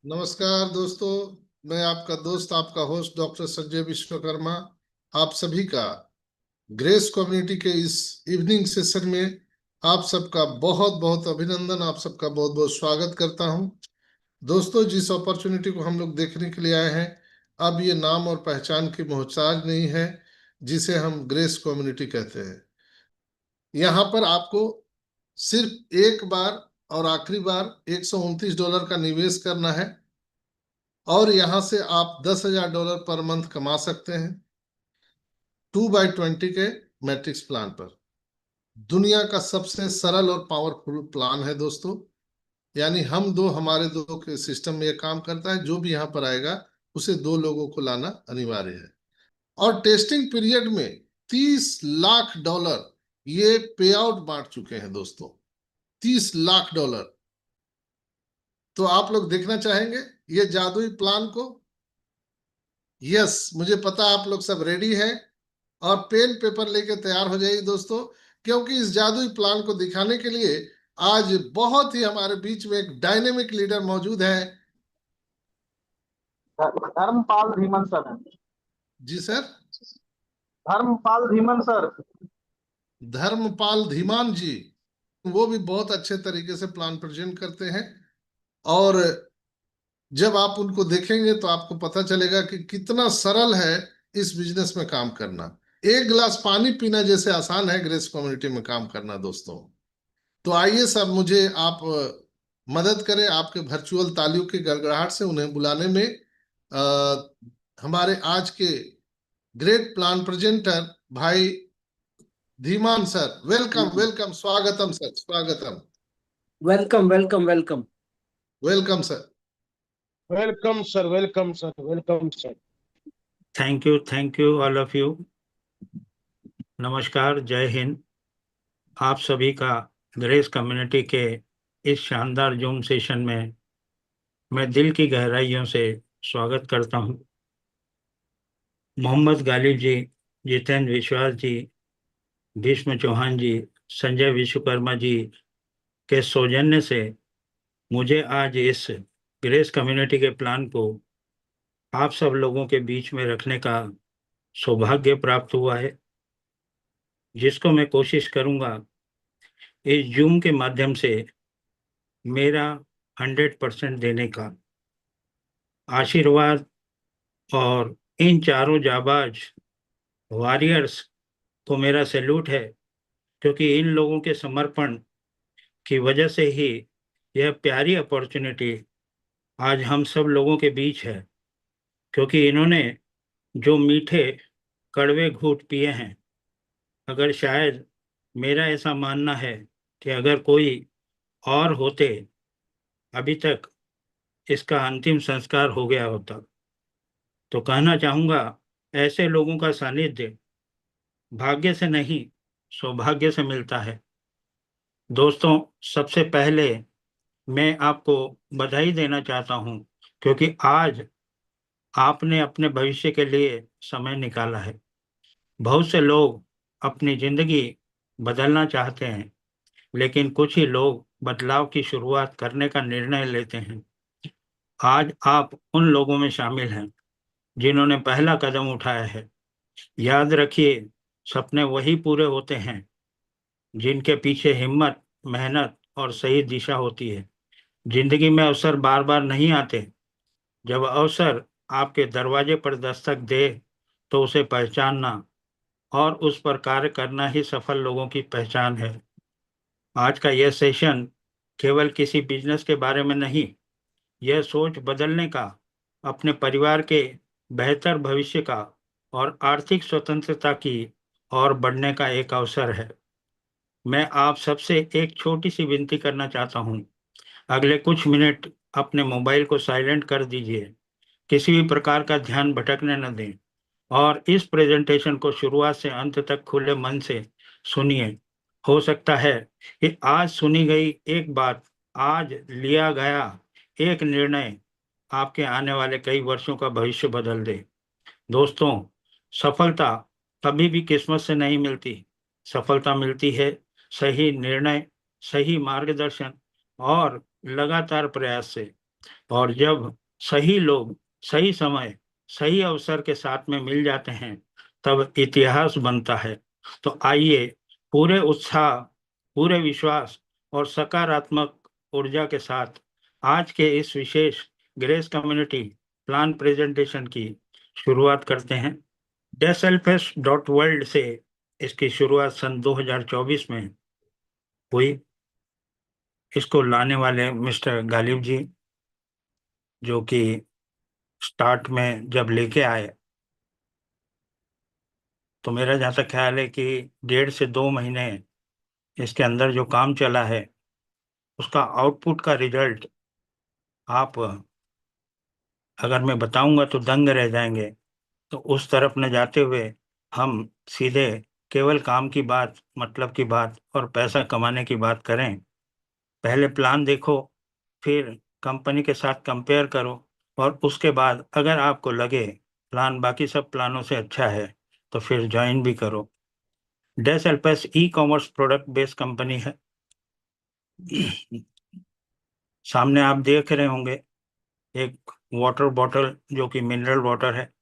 नमस्कार दोस्तों। मैं आपका दोस्त, आपका होस्ट डॉक्टर संजय विश्वकर्मा आप सभी का ग्रेस कम्युनिटी के इस इवनिंग सेशन में आप सबका बहुत बहुत अभिनंदन, आप सबका बहुत बहुत स्वागत करता हूं। दोस्तों, जिस अपॉर्चुनिटी को हम लोग देखने के लिए आए हैं, अब ये नाम और पहचान की मोहताज नहीं है जिसे हम ग्रेस कम्युनिटी कहते हैं। यहाँ पर आपको सिर्फ एक बार और आखिरी बार $129 का निवेश करना है और यहां से आप $10,000 पर मंथ कमा सकते हैं 2x20 के मैट्रिक्स प्लान पर। दुनिया का सबसे सरल और पावरफुल प्लान है दोस्तों। यानी हम दो, हमारे दो के सिस्टम में ये काम करता है। जो भी यहाँ पर आएगा उसे दो लोगों को लाना अनिवार्य है। और टेस्टिंग पीरियड में $30 लाख ये पे आउट बांट चुके हैं दोस्तों। $30 लाख। तो आप लोग देखना चाहेंगे ये जादुई प्लान को? यस, मुझे पता आप लोग सब रेडी हैं और पेन पेपर लेके तैयार हो जाइए दोस्तों, क्योंकि इस जादुई प्लान को दिखाने के लिए आज बहुत ही हमारे बीच में एक डायनेमिक लीडर मौजूद है। धर्मपाल धीमन सर। जी सर। धर्मपाल धीमन सर। धर्मपाल धीमान जी, वो भी बहुत अच्छे तरीके से प्लान प्रेजेंट करते हैं। और जब आप उनको देखेंगे तो आपको पता चलेगा कि कितना सरल है इस बिजनेस में काम करना। एक गिलास पानी पीना जैसे आसान है ग्रेस कम्युनिटी में काम करना दोस्तों। तो आइए सब, मुझे आप मदद करें आपके वर्चुअल तालियों की गड़गड़ाहट से उन्हें बुलाने में। हमारे आज के ग्रेट प्लान प्रेजेंटर भाई धीमान सर, वेलकम वेलकम, स्वागतम सर, स्वागतम। Welcome welcome welcome. Welcome sir. Welcome sir, welcome sir, welcome sir. Thank you all of you. नमस्कार, जय हिंद। आप सभी का ग्रेस कम्युनिटी के इस शानदार जूम सेशन में मैं दिल की गहराइयों से स्वागत करता हूं। मोहम्मद गालिब जी, जितेंद्र विश्वास जी, भीष्म चौहान जी, संजय विश्वकर्मा जी के सौजन्य से मुझे आज इस ग्रेस कम्युनिटी के प्लान को आप सब लोगों के बीच में रखने का सौभाग्य प्राप्त हुआ है, जिसको मैं कोशिश करूंगा इस जूम के माध्यम से मेरा 100% देने का। आशीर्वाद और इन चारों जाबाज वॉरियर्स को मेरा सैल्यूट है, क्योंकि इन लोगों के समर्पण की वजह से ही यह प्यारी अपॉर्चुनिटी आज हम सब लोगों के बीच है। क्योंकि इन्होंने जो मीठे कड़वे घूंट पिए हैं, अगर शायद मेरा ऐसा मानना है कि अगर कोई और होते अभी तक इसका अंतिम संस्कार हो गया होता। तो कहना चाहूँगा, ऐसे लोगों का सानिध्य भाग्य से नहीं सौभाग्य से मिलता है। दोस्तों, सबसे पहले मैं आपको बधाई देना चाहता हूँ, क्योंकि आज आपने अपने भविष्य के लिए समय निकाला है। बहुत से लोग अपनी जिंदगी बदलना चाहते हैं, लेकिन कुछ ही लोग बदलाव की शुरुआत करने का निर्णय लेते हैं। आज आप उन लोगों में शामिल हैं जिन्होंने पहला कदम उठाया है। याद रखिए, सपने वही पूरे होते हैं जिनके पीछे हिम्मत, मेहनत और सही दिशा होती है। जिंदगी में अवसर बार बार नहीं आते। जब अवसर आपके दरवाजे पर दस्तक दे तो उसे पहचानना और उस पर कार्य करना ही सफल लोगों की पहचान है। आज का यह सेशन केवल किसी बिजनेस के बारे में नहीं, यह सोच बदलने का, अपने परिवार के बेहतर भविष्य का और आर्थिक स्वतंत्रता की ओर बढ़ने का एक अवसर है। मैं आप सबसे एक छोटी सी विनती करना चाहता हूँ। अगले कुछ मिनट अपने मोबाइल को साइलेंट कर दीजिए। किसी भी प्रकार का ध्यान भटकने न दें और इस प्रेजेंटेशन को शुरुआत से अंत तक खुले मन से सुनिए। हो सकता है कि आज सुनी गई एक बात, आज लिया गया एक निर्णय आपके आने वाले कई वर्षों का भविष्य बदल दे। दोस्तों, सफलता कभी भी किस्मत से नहीं मिलती। सफलता मिलती है सही निर्णय, सही मार्गदर्शन और लगातार प्रयास से। और जब सही लोग सही समय सही अवसर के साथ में मिल जाते हैं तब इतिहास बनता है। तो आइए पूरे उत्साह, पूरे विश्वास और सकारात्मक ऊर्जा के साथ आज के इस विशेष ग्रेस कम्युनिटी प्लान प्रेजेंटेशन की शुरुआत करते हैं। deselfes.world से इसकी शुरुआत सन 2024 में हुई। इसको लाने वाले मिस्टर गालिब जी, जो कि स्टार्ट में जब लेके आए तो मेरा जहाँ तक ख्याल है कि 1.5 से 2 महीने इसके अंदर जो काम चला है उसका आउटपुट का रिजल्ट आप अगर मैं बताऊंगा तो दंग रह जाएंगे। तो उस तरफ न जाते हुए हम सीधे केवल काम की बात, मतलब की बात और पैसा कमाने की बात करें। पहले प्लान देखो, फिर कंपनी के साथ कंपेयर करो, और उसके बाद अगर आपको लगे प्लान बाकी सब प्लानों से अच्छा है तो फिर ज्वाइन भी करो। डेसएल्पस e commerce product based company है। सामने आप देख रहे होंगे एक वाटर बॉटल जो कि मिनरल वाटर है।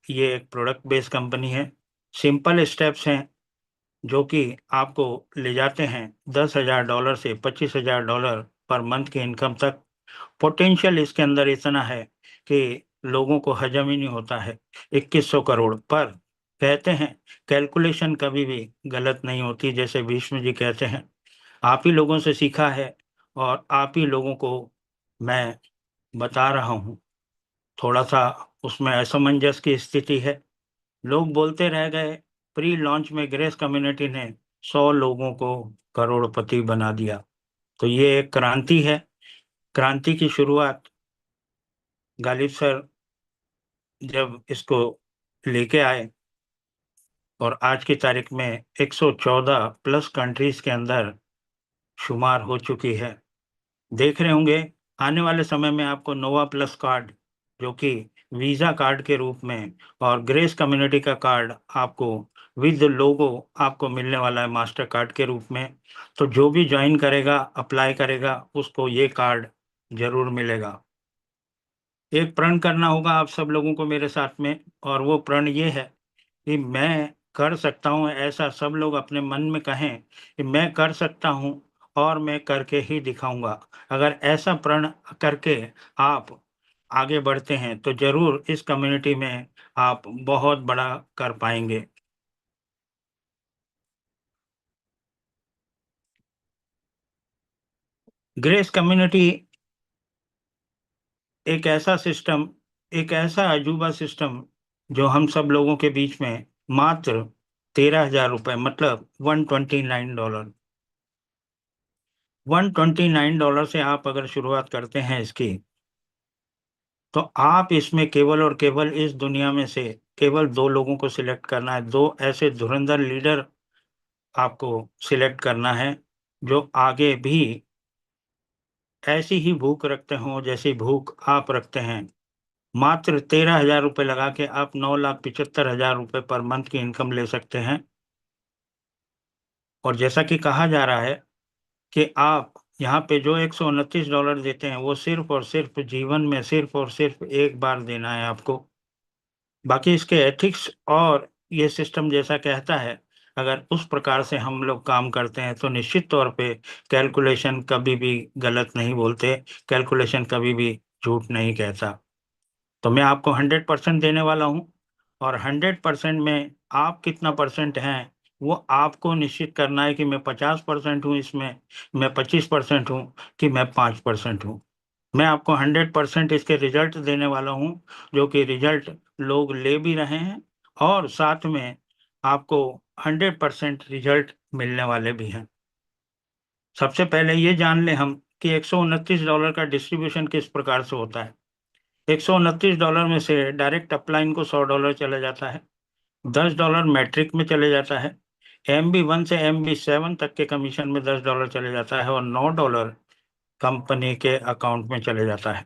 ये एक प्रोडक्ट बेस्ड कंपनी है। सिंपल स्टेप्स हैं जो कि आपको ले जाते हैं $10,000 से $25,000 पर मंथ की इनकम तक। पोटेंशियल इसके अंदर इतना है कि लोगों को हजम ही नहीं होता है। 2100 करोड़ पर कहते हैं कैलकुलेशन कभी भी गलत नहीं होती, जैसे भीष्म जी कहते हैं। आप ही लोगों से सीखा है और आप ही लोगों को मैं बता रहा हूँ। थोड़ा सा उसमें असमंजस की स्थिति है। लोग बोलते रह गए, प्री लॉन्च में ग्रेस कम्युनिटी ने 100 लोगों को करोड़पति बना दिया। तो ये एक क्रांति है। क्रांति की शुरुआत गालिब सर जब इसको लेके आए और आज की तारीख में 114 प्लस कंट्रीज के अंदर शुमार हो चुकी है। देख रहे होंगे आने वाले समय में आपको नोवा प्लस कार्ड, जो कि वीजा कार्ड के रूप में, और ग्रेस कम्युनिटी का कार्ड आपको विद लोगो आपको मिलने वाला है मास्टर कार्ड के रूप में। तो जो भी ज्वाइन करेगा, अप्लाई करेगा, उसको ये कार्ड जरूर मिलेगा। एक प्रण करना होगा आप सब लोगों को मेरे साथ में, और वो प्रण ये है कि मैं कर सकता हूँ। ऐसा सब लोग अपने मन में कहें कि मैं कर सकता हूँ और मैं करके ही दिखाऊंगा। अगर ऐसा प्रण करके आप आगे बढ़ते हैं तो जरूर इस कम्युनिटी में आप बहुत बड़ा कर पाएंगे। ग्रेस कम्युनिटी एक ऐसा सिस्टम, एक ऐसा अजूबा सिस्टम जो हम सब लोगों के बीच में मात्र 13,000 रुपये, मतलब $129, $129 से आप अगर शुरुआत करते हैं इसकी, तो आप इसमें केवल और केवल इस दुनिया में से केवल 2 लोगों को सिलेक्ट करना है। 2 ऐसे धुरंधर लीडर आपको सिलेक्ट करना है जो आगे भी ऐसी ही भूख रखते हों जैसी भूख आप रखते हैं। मात्र 13,000 रुपये लगा के आप 9,75,000 रुपये पर मंथ की इनकम ले सकते हैं। और जैसा कि कहा जा रहा है कि आप यहाँ पे जो $129 देते हैं वो सिर्फ और सिर्फ जीवन में सिर्फ और सिर्फ एक बार देना है आपको। बाकी इसके एथिक्स और ये सिस्टम जैसा कहता है, अगर उस प्रकार से हम लोग काम करते हैं तो निश्चित तौर पे कैलकुलेशन कभी भी गलत नहीं बोलते, कैलकुलेशन कभी भी झूठ नहीं कहता। तो मैं आपको 100% देने वाला हूँ, और 100% में आप कितना परसेंट हैं वो आपको निश्चित करना है कि मैं 50% हूँ इसमें, मैं 25% हूँ, कि मैं 5% हूँ। मैं आपको 100% इसके रिजल्ट देने वाला हूँ, जो कि रिजल्ट लोग ले भी रहे हैं, और साथ में आपको 100% रिजल्ट मिलने वाले भी हैं। सबसे पहले ये जान ले हम कि $129 का डिस्ट्रीब्यूशन किस प्रकार से होता है। $129 में से डायरेक्ट अपलाइन को $100 चला जाता है, $10 मैट्रिक में चले जाता है, MB1 से MB7 तक के कमीशन में $10 चले जाता है, और $9 कंपनी के अकाउंट में चले जाता है।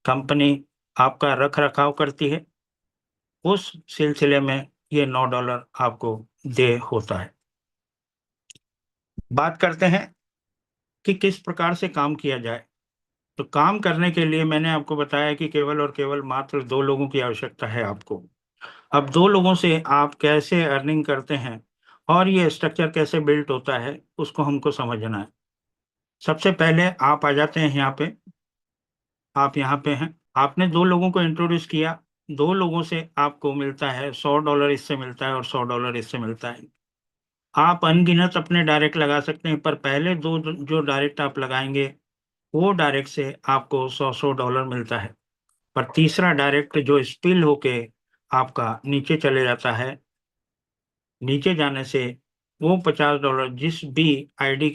कंपनी आपका रख रखाव करती है, उस सिलसिले में ये $9 आपको दे होता है। बात करते हैं कि किस प्रकार से काम किया जाए। तो काम करने के लिए मैंने आपको बताया कि केवल और केवल मात्र 2 लोगों की आवश्यकता है आपको। अब 2 लोगों से आप कैसे अर्निंग करते हैं और ये स्ट्रक्चर कैसे बिल्ट होता है उसको हमको समझना है। सबसे पहले आप आ जाते हैं यहाँ पे, आप यहाँ पे हैं, आपने 2 लोगों को इंट्रोड्यूस किया, 2 लोगों से आपको मिलता है $100 इससे मिलता है और $100 इससे मिलता है। आप अनगिनत अपने डायरेक्ट लगा सकते हैं, पर पहले 2 जो डायरेक्ट आप लगाएंगे वो डायरेक्ट से आपको $100 मिलता है। पर तीसरा डायरेक्ट जो स्पिल होके आपका नीचे चले जाता है, नीचे जाने से वो $50 जिस भी आईडी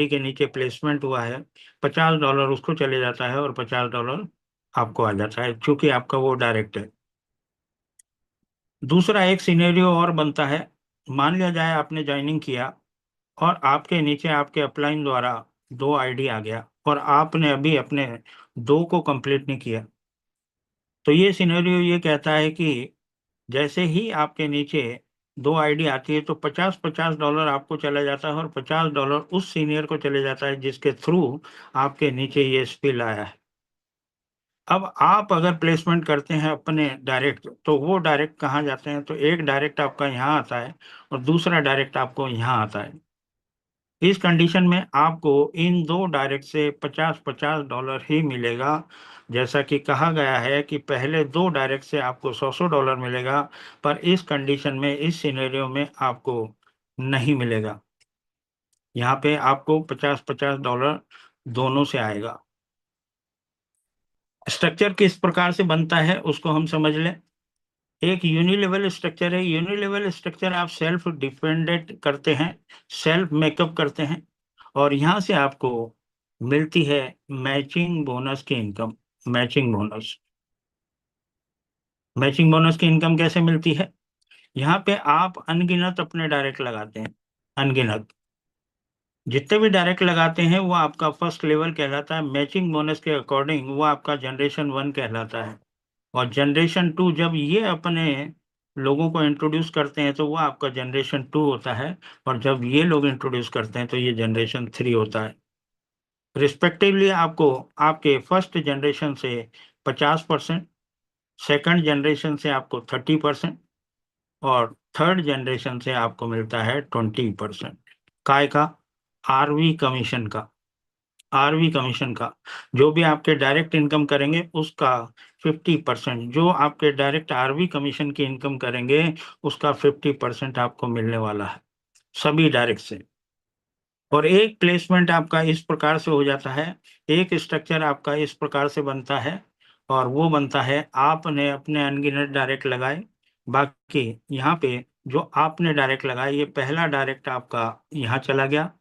के नीचे प्लेसमेंट हुआ है, $50 उसको चले जाता है और $50 आपको आ जाता है, क्योंकि आपका वो डायरेक्ट है। दूसरा एक सिनेरियो और बनता है, मान लिया जाए आपने ज्वाइनिंग किया और आपके नीचे आपके अपलाइन द्वारा 2 आईडी आ गया और आपने अभी अपने 2 को कंप्लीट नहीं किया। तो ये सिनेरियो ये कहता है कि जैसे ही आपके नीचे 2 आईडी आती है तो $50 आपको चला जाता है और $50 उस सीनियर को चले जाता है जिसके थ्रू आपके नीचे ये स्पिल आया है। अब आप अगर प्लेसमेंट करते हैं अपने डायरेक्ट, तो वो डायरेक्ट कहाँ जाते हैं, तो एक डायरेक्ट आपका यहाँ आता है और दूसरा डायरेक्ट आपको यहाँ आता है। इस कंडीशन में आपको इन 2 डायरेक्ट से $50 ही मिलेगा। जैसा कि कहा गया है कि पहले 2 डायरेक्ट से आपको $100 मिलेगा, पर इस कंडीशन में, इस सिनेरियो में आपको नहीं मिलेगा। यहाँ पे आपको $50 दोनों से आएगा। स्ट्रक्चर किस प्रकार से बनता है उसको हम समझ लें। एक यूनिलेवल स्ट्रक्चर है। यूनिलेवल स्ट्रक्चर आप सेल्फ डिपेंडेंट करते हैं, सेल्फ मेकअप करते हैं और यहाँ से आपको मिलती है मैचिंग बोनस की income. Matching bonus, matching bonus की इनकम कैसे मिलती है? यहाँ पे आप अनगिनत अपने डायरेक्ट लगाते हैं, अनगिनत जितने भी डायरेक्ट लगाते हैं वो आपका फर्स्ट लेवल कहलाता है। मैचिंग बोनस के अकॉर्डिंग वो आपका जनरेशन 1 कहलाता है और जनरेशन 2 जब ये अपने लोगों को इंट्रोड्यूस करते हैं तो वो आपका जनरेशन 2 होता है और जब ये लोग इंट्रोड्यूस करते हैं तो ये जनरेशन 3 होता है। रिस्पेक्टिवली आपको आपके फर्स्ट जनरेशन से 50%, सेकंड जनरेशन से आपको 30% और थर्ड जनरेशन से आपको मिलता है 20%। काय का? आरवी कमीशन का। आरवी कमीशन का जो भी आपके डायरेक्ट इनकम करेंगे उसका 50%, जो आपके डायरेक्ट आरवी कमीशन की इनकम करेंगे उसका 50% आपको मिलने वाला है, सभी डायरेक्ट से। और एक प्लेसमेंट आपका इस प्रकार से हो जाता है, एक स्ट्रक्चर आपका इस प्रकार से बनता है और वो बनता है आपने अपने अनगिनत डायरेक्ट लगाए, बाकी यहाँ पे जो आपने डायरेक्ट लगाए, ये पहला डायरेक्ट आपका यहाँ चला गया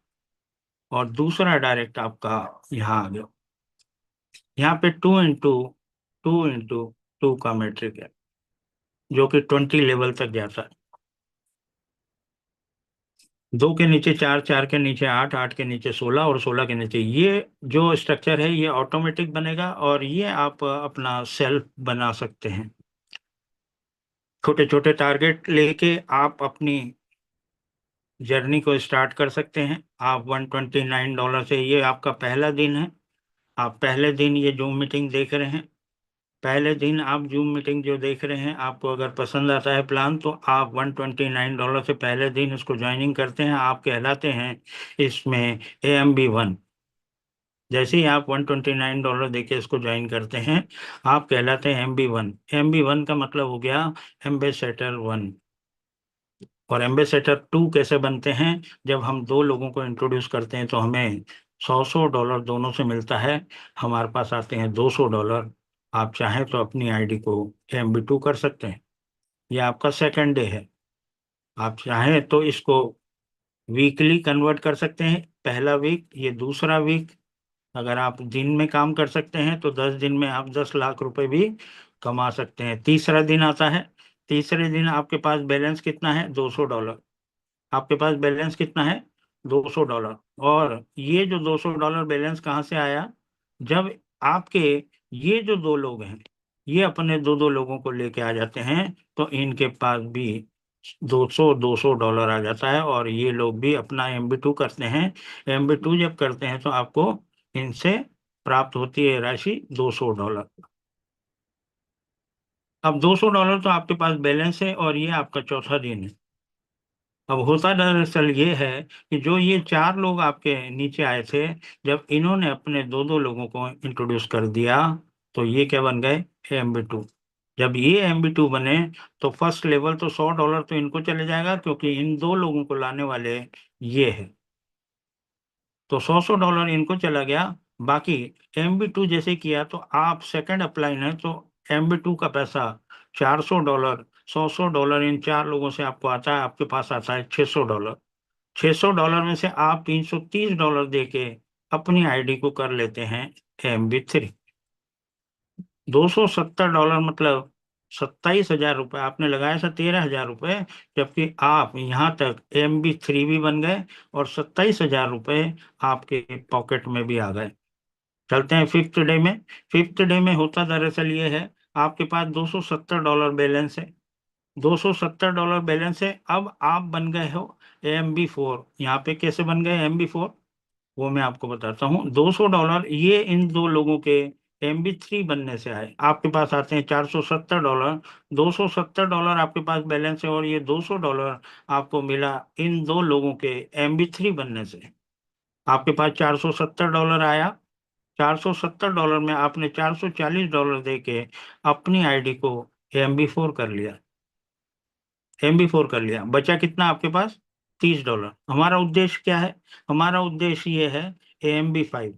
और दूसरा डायरेक्ट आपका यहाँ आ गया। यहाँ पे 2 into 2 का मैट्रिक है जो कि 20 लेवल तक जाता है। 2 के नीचे 4, 4 के नीचे 8, 8 के नीचे 16 और 16 के नीचे, ये जो स्ट्रक्चर है ये ऑटोमेटिक बनेगा और ये आप अपना सेल्फ बना सकते हैं। छोटे छोटे टारगेट लेके आप अपनी जर्नी को स्टार्ट कर सकते हैं। आप $129 से, ये आपका पहला दिन है, आप पहले दिन ये जूम मीटिंग देख रहे हैं, पहले दिन आप जूम मीटिंग जो देख रहे हैं, आपको अगर पसंद आता है प्लान तो आप $129 से पहले दिन इसको ज्वाइनिंग करते हैं, आप कहलाते हैं इसमें AMB1। जैसे ही आप $129 देके इसको ज्वाइन करते हैं आप कहलाते हैं MB1। MB1 का मतलब हो गया एम्बेसडर 1। और एम्बेसडर 2 कैसे बनते हैं? जब हम 2 लोगों को इंट्रोड्यूस करते हैं तो हमें $100 दोनों से मिलता है, हमारे पास आते हैं $200। आप चाहें तो अपनी आईडी को MB2 कर सकते हैं, यह आपका सेकंड डे है। आप चाहें तो इसको वीकली कन्वर्ट कर सकते हैं, पहला वीक, ये दूसरा वीक। अगर आप दिन में काम कर सकते हैं तो 10 दिन में आप 10 लाख रुपए भी कमा सकते हैं। तीसरा दिन आता है, तीसरे दिन आपके पास बैलेंस कितना है? $200। आपके पास बैलेंस कितना है? $200। और ये जो $200 बैलेंस कहाँ से आया? जब आपके ये जो 2 लोग हैं ये अपने 2 लोगों को लेके आ जाते हैं तो इनके पास भी $200 आ जाता है और ये लोग भी अपना MB2 करते हैं। MB2 जब करते हैं तो आपको इनसे प्राप्त होती है राशि $200। अब $200 तो आपके पास बैलेंस है और ये आपका चौथा दिन है। अब होता दरअसल ये है कि जो ये 4 लोग आपके नीचे आए थे, जब इन्होंने अपने 2 2 लोगों को इंट्रोड्यूस कर दिया तो ये क्या बन गए, MB2। जब ये MB2 बने तो फर्स्ट लेवल तो $100 तो इनको चले जाएगा, क्योंकि इन 2 लोगों को लाने वाले ये है, तो $100 इनको चला गया। बाकी MB2 जैसे किया तो आप सेकंड अपलाइन है, तो MB2 का पैसा $400, $100 इन 4 लोगों से आपको आता है, आपके पास आता है $600। $600 में से आप $330 दे के अपनी आईडी को कर लेते हैं MB3। $270 मतलब 27,000 रुपये आपने लगाया था, 13,000 रुपये, जबकि आप यहाँ तक MB3 भी बन गए और 27,000 रुपये आपके पॉकेट में भी आ गए। चलते हैं फिफ्थ डे में। फिफ्थ डे में होता दरअसल ये है, आपके पास $270 बैलेंस है, $270 बैलेंस है। अब आप बन गए हो MB4। यहाँ पे कैसे बन गए MB4, वो मैं आपको बताता हूँ। $200 ये इन 2 लोगों के MB3 बनने से आए, आपके पास आते हैं $470। $270 आपके पास बैलेंस है और ये $200 आपको मिला इन 2 लोगों के MB3 बनने से। आपके पास $470 आया। $470 में आपने $440 दे के अपनी आईडी को MB4 कर लिया। MB4 कर लिया, बचा कितना आपके पास, $30। हमारा उद्देश्य क्या है, हमारा उद्देश्य ये है MB5।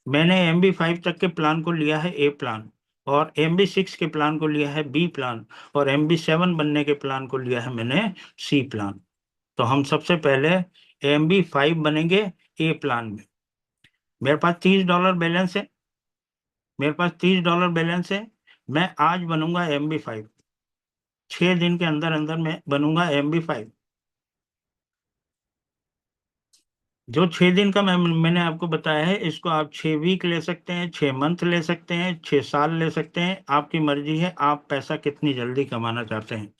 मैंने MB5 तक के प्लान को लिया है A प्लान, और MB6 के प्लान को लिया है B प्लान, और MB7 बनने के प्लान को लिया है मैंने C प्लान। तो हम सबसे पहले MB5 बनेंगे A प्लान में। मेरे पास $30 बैलेंस है, मेरे पास $30 बैलेंस है। मैं आज बनूंगा MB5, 6 दिन के अंदर अंदर मैं बनूंगा MB5। जो 6 दिन का मैंने आपको बताया है, इसको आप 6 वीक ले सकते हैं, 6 मंथ ले सकते हैं, 6 साल ले सकते हैं, आपकी मर्जी है आप पैसा कितनी जल्दी कमाना चाहते हैं।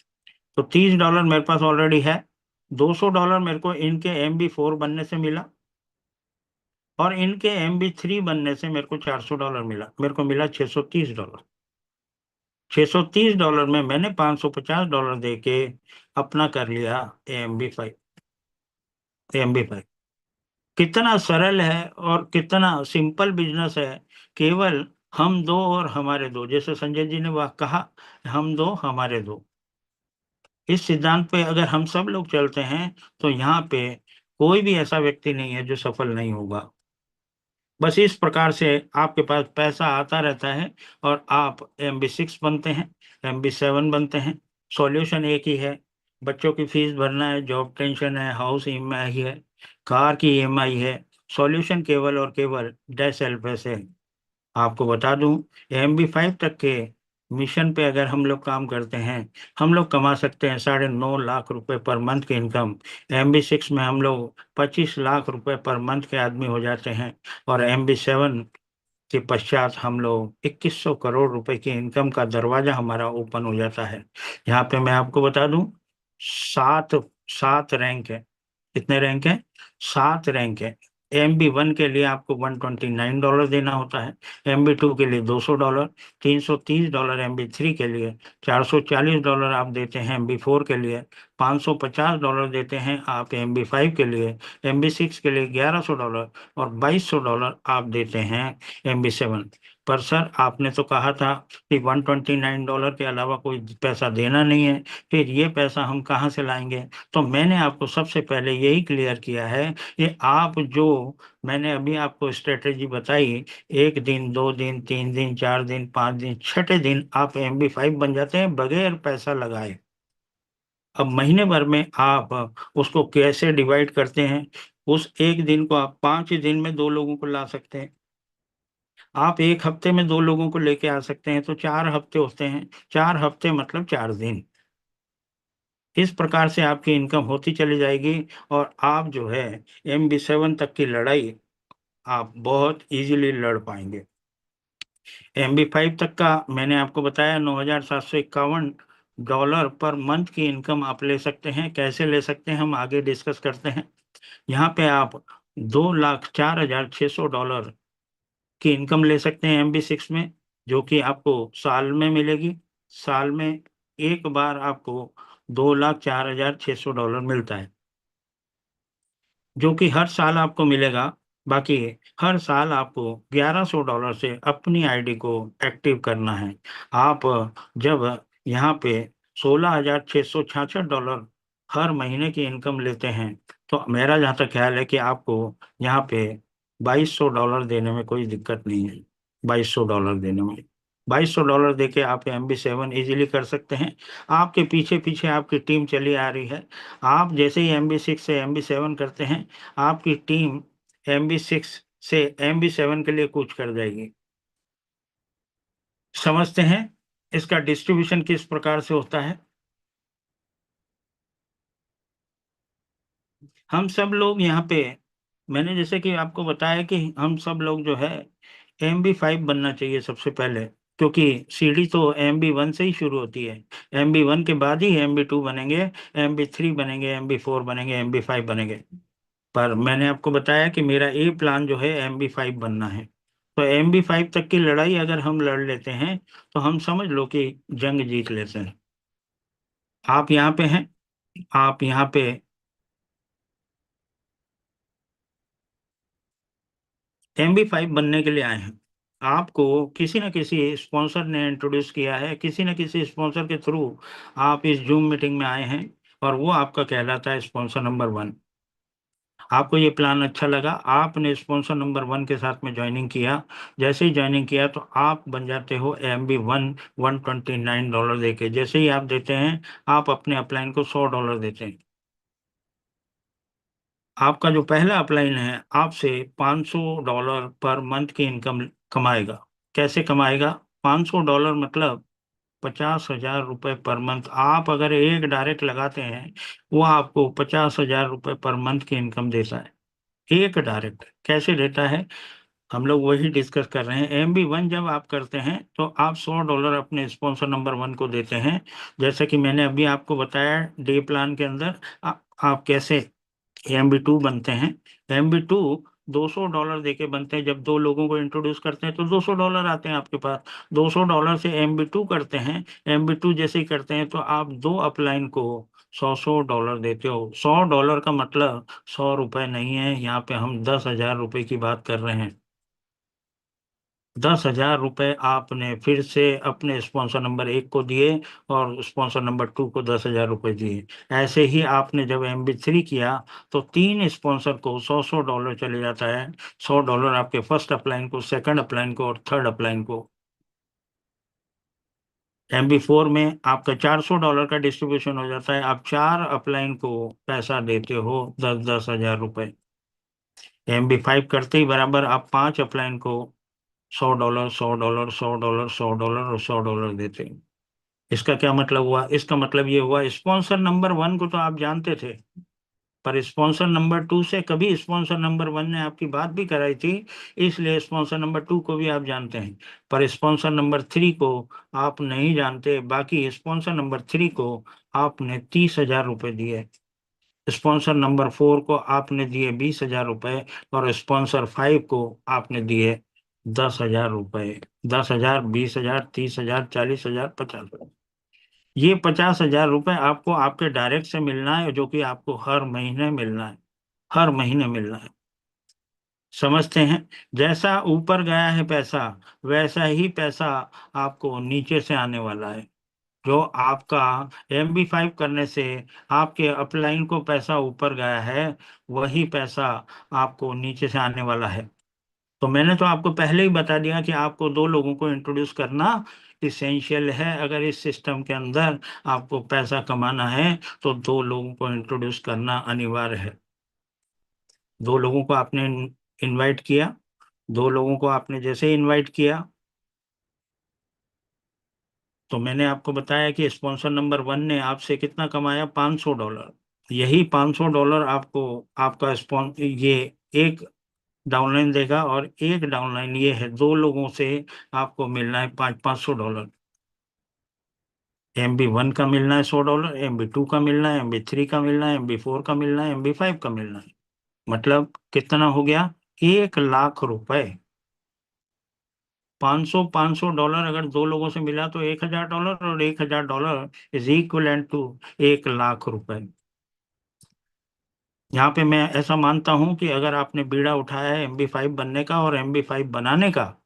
तो $30 मेरे पास ऑलरेडी है। $200 मेरे को इनके MB4 बनने से मिला, और इनके MB3 बनने से मेरे को $400 मिला, मेरे को मिला $630। $630 में मैंने $550 दे के अपना कर लिया MB5। कितना सरल है और कितना सिंपल बिजनेस है। केवल हम दो और हमारे दो, जैसे संजय जी ने वह कहा, हम दो हमारे दो, इस सिद्धांत पे अगर हम सब लोग चलते हैं तो यहाँ पे कोई भी ऐसा व्यक्ति नहीं है जो सफल नहीं होगा। बस इस प्रकार से आपके पास पैसा आता रहता है और आप MB6 बनते हैं, MB7 बनते हैं। सॉल्यूशन एक ही है, बच्चों की फीस भरना है, जॉब टेंशन है, हाउस EMI है, कार की EMI है। सॉल्यूशन केवल और केवल डैश एल पैसे। आपको बता दूं, MB5 तक के मिशन पे अगर हम लोग काम करते हैं, हम लोग कमा सकते हैं 9.5 लाख रुपए पर मंथ की इनकम। MB6 में हम लोग 25 लाख रुपए पर मंथ के आदमी हो जाते हैं, और MB7 के पश्चात हम लोग 2100 करोड़ रुपए की इनकम का दरवाजा हमारा ओपन हो जाता है। यहाँ पे मैं आपको बता दूं, सात सात रैंक है। कितने रैंक है, 7 रैंक है। MB1 के लिए आपको $129 देना होता है, MB2 के लिए $200, $330 MB3 के लिए, $440 आप देते हैं MB4 के लिए, $550 देते हैं आप MB5 के लिए, MB6 के लिए $1100 और $2200 आप देते हैं MB7। पर सर आपने तो कहा था कि $129 के अलावा कोई पैसा देना नहीं है, फिर ये पैसा हम कहाँ से लाएंगे। तो मैंने आपको सबसे पहले यही क्लियर किया है कि आप जो मैंने अभी आपको स्ट्रेटेजी बताई, 1 दिन, 2 दिन, 3 दिन, 4 दिन, 5 दिन, छठे दिन आप MB5 बन जाते हैं बगैर पैसा लगाए। अब महीने भर में आप उसको कैसे डिवाइड करते हैं, उस 1 दिन को आप 5 दिन में 2 लोगों को ला सकते हैं। आप 1 हफ्ते में 2 लोगों को लेके आ सकते हैं, तो 4 हफ्ते होते हैं, 4 हफ्ते मतलब 4 दिन। इस प्रकार से आपकी इनकम होती चली जाएगी, और आप जो है MB7 तक की लड़ाई आप बहुत इजीली लड़ पाएंगे। MB5 तक का मैंने आपको बताया, $9,751 पर मंथ की इनकम आप ले सकते हैं। कैसे ले सकते हैं हम आगे डिस्कस करते हैं। यहाँ पे आप $2,04,600 की इनकम ले सकते हैं MB6 में, जो कि आपको साल में मिलेगी। साल में एक बार आपको $2,04,600 मिलता है, जो कि हर साल आपको मिलेगा। बाकी हर साल आपको $1,100 से अपनी आईडी को एक्टिव करना है। आप जब यहाँ पे $16,666 हर महीने की इनकम लेते हैं, तो मेरा जहाँ तक ख्याल है कि आपको यहाँ पे $2,200 देने में कोई दिक्कत नहीं है। $2,200 देने में, $2,200 दे के आप MB7 इजीली कर सकते हैं। आपके पीछे पीछे आपकी टीम चली आ रही है। आप जैसे ही MB6 से MB7 करते हैं, आपकी टीम MB6 से MB7 के लिए कूच कर जाएगी। समझते हैं इसका डिस्ट्रीब्यूशन किस प्रकार से होता है? हम सब लोग यहाँ पे, मैंने जैसे कि आपको बताया कि हम सब लोग जो है MB5 बनना चाहिए सबसे पहले, क्योंकि सीढ़ी तो MB1 से ही शुरू होती है। MB1 के बाद ही MB2 बनेंगे, MB3 बनेंगे, MB4 बनेंगे, MB5 बनेंगे। पर मैंने आपको बताया कि मेरा ए प्लान जो है MB5 बनना है। तो MB5 तक की लड़ाई अगर हम लड़ लेते हैं, तो हम समझ लो कि जंग जीत लेते हैं। आप यहाँ पे हैं, आप यहाँ पे MB5 बनने के लिए आए हैं। आपको किसी न किसी स्पॉन्सर ने इंट्रोड्यूस किया है, किसी न किसी स्पॉन्सर के थ्रू आप इस जूम मीटिंग में आए हैं, और वो आपका कहलाता है स्पॉन्सर नंबर 1। आपको ये प्लान अच्छा लगा, आपने स्पॉन्सर नंबर 1 के साथ में ज्वाइनिंग किया। जैसे ही ज्वाइनिंग किया तो आप बन जाते हो MB1 $129 देके। जैसे ही आप देते हैं, आप अपने अपलाइन को $100 देते हैं। आपका जो पहला अपलाइन है आपसे $500 पर मंथ की इनकम कमाएगा। कैसे कमाएगा? $500 मतलब ₹50,000 पर मंथ। आप अगर एक डायरेक्ट लगाते हैं, वो आपको ₹50,000 पर मंथ की इनकम देता है। एक डायरेक्ट कैसे देता है, हम लोग वही डिस्कस कर रहे हैं। MB1 जब आप करते हैं, तो आप $100 अपने स्पॉन्सर नंबर 1 को देते हैं। जैसे कि मैंने अभी आपको बताया डे प्लान के अंदर आप कैसे MB2 बनते हैं। MB2 $200 देके बनते हैं। जब दो लोगों को इंट्रोड्यूस करते हैं तो $200 आते हैं आपके पास। $200 से MB2 करते हैं। MB2 जैसे ही करते हैं, तो आप दो अपलाइन को $100 देते हो। $100 का मतलब ₹100 नहीं है, यहाँ पे हम ₹10,000 की बात कर रहे हैं। ₹10,000 आपने फिर से अपने स्पॉन्सर नंबर 1 को दिए, और स्पॉन्सर नंबर 2 को ₹10,000 दिए। ऐसे ही आपने जब MB3 किया, तो 3 स्पॉन्सर को $100 चले जाता है। $100 आपके फर्स्ट अपलाइन को, सेकंड अपलाइन को, और थर्ड अपलाइन को। MB4 में आपका $400 का डिस्ट्रीब्यूशन हो जाता है। आप 4 अपलाइन को पैसा देते हो, 10,000 MB5 करते ही बराबर आप 5 अपलाइन को $100, $100, $100, $100 और $100 देते हैं। इसका क्या मतलब हुआ? इसका मतलब ये हुआ, स्पॉन्सर नंबर 1 को तो आप जानते थे, पर स्पॉन्सर नंबर 2 से कभी स्पॉन्सर नंबर 1 ने आपकी बात भी कराई थी, इसलिए स्पॉन्सर नंबर 2 को भी आप जानते हैं। पर स्पॉन्सर नंबर 3 को आप नहीं जानते। बाकी स्पॉन्सर नंबर 3 को आपने ₹30,000 दिए, स्पॉन्सर नंबर 4 को आपने दिए ₹20,000, और स्पॉन्सर 5 को आपने दिए ₹10,000। 10,000, 20,000, 30,000, 40,000, 50,000। ये ₹50,000 आपको आपके डायरेक्ट से मिलना है, जो कि आपको हर महीने मिलना है। हर महीने मिलना है। समझते हैं? जैसा ऊपर गया है पैसा, वैसा ही पैसा आपको नीचे से आने वाला है। जो आपका MB5 करने से आपके अपलाइन को पैसा ऊपर गया है, वही पैसा आपको नीचे से आने वाला है। तो मैंने तो आपको पहले ही बता दिया कि आपको दो लोगों को इंट्रोड्यूस करना इसेंशियल है। अगर इस सिस्टम के अंदर आपको पैसा कमाना है, तो दो लोगों को इंट्रोड्यूस करना अनिवार्य है। दो लोगों को आपने इनवाइट किया। दो लोगों को आपने जैसे इनवाइट किया, तो मैंने आपको बताया कि स्पॉन्सर नंबर 1 ने आपसे कितना कमाया, $500। यही $500 आपको आपका ये एक डाउनलाइन देगा, और एक डाउनलाइन ये है, दो लोगों से आपको मिलना है $500। MB1 का मिलना है $100, MB2 का मिलना है, MB3 का मिलना है, MB4 का मिलना है, MB5 का मिलना है। मतलब कितना हो गया? ₹1,00,000। $500 अगर दो लोगों से मिला तो $1000, और $1000 इज इक्वलेंट टू 1 लाख रुपए। यहाँ पे मैं ऐसा मानता हूं कि अगर आपने बीड़ा उठाया है MB5 बनने का और MB5 बनाने का,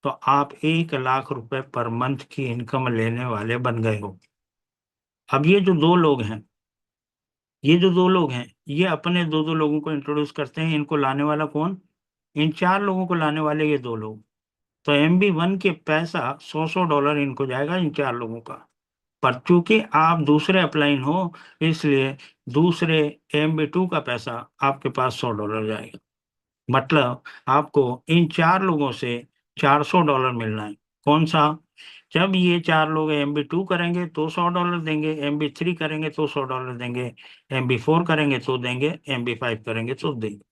तो आप 1 लाख रुपए पर मंथ की इनकम लेने वाले बन गए हो। अब ये जो दो लोग हैं ये अपने दो दो लोगों को इंट्रोड्यूस करते हैं। इनको लाने वाला कौन? इन 4 लोगों को लाने वाले ये 2 लोग। तो MB1 के पैसा $100 इनको जाएगा, इन 4 लोगों का। पर चूंकि आप दूसरे अपलाइन हो, इसलिए दूसरे MB2 का पैसा आपके पास $100 जाएगा। मतलब आपको इन 4 लोगों से $400 मिलना है। कौन सा? जब ये 4 लोग MB2 करेंगे तो $100 देंगे, MB3 करेंगे तो $100 देंगे, MB4 करेंगे तो देंगे, MB5 करेंगे तो देंगे।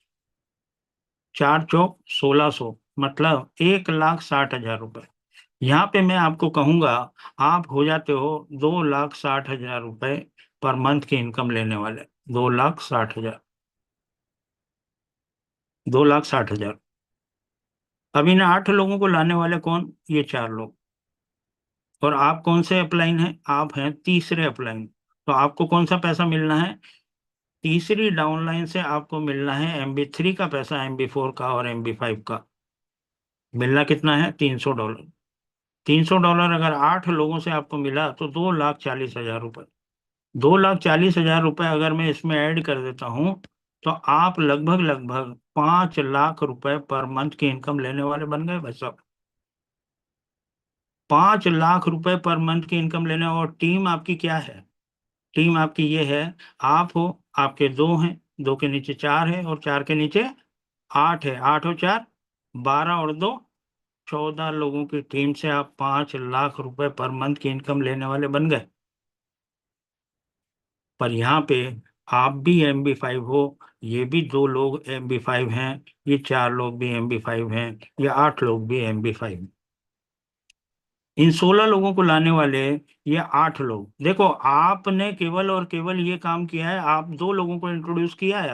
4 चौक 1600, मतलब 1,60,000 रुपए। यहाँ पे मैं आपको कहूंगा, आप हो जाते हो 2,60,000 रुपए पर मंथ की इनकम लेने वाले। 2,60,000, 2,60,000। अब इन 8 लोगों को लाने वाले कौन? ये 4 लोग। और आप कौन से अपलाइन हैं? आप हैं तीसरे अपलाइन। तो आपको कौन सा पैसा मिलना है? तीसरी डाउनलाइन से आपको मिलना है MB3 का पैसा, MB4 का और MB5 का। मिलना कितना है? $300। $300 अगर 8 लोगों से आपको मिला तो 2,40,000 रुपये। 2,40,000 रुपये अगर मैं इसमें ऐड कर देता हूँ, तो आप लगभग लगभग 5 लाख रुपए पर मंथ की इनकम लेने वाले बन गए भाई साहब। 5 लाख रुपए पर मंथ की इनकम लेने। और टीम आपकी क्या है? टीम आपकी ये है, आप हो, आपके 2 हैं, 2 के नीचे 4 है, और 4 के नीचे 8 है। 8 और 4 12, और 2 14 लोगों की टीम से आप 5 लाख रुपए पर मंथ की इनकम लेने वाले बन गए। पर यहाँ पे आप भी MB5 हो, ये भी 2 लोग MB5 हैं, ये 4 लोग भी MB5 हैं, ये 8 लोग भी MB5। इन 16 लोगों को लाने वाले ये 8 लोग। देखो, आपने केवल और केवल ये काम किया है, आप 2 लोगों को इंट्रोड्यूस किया है।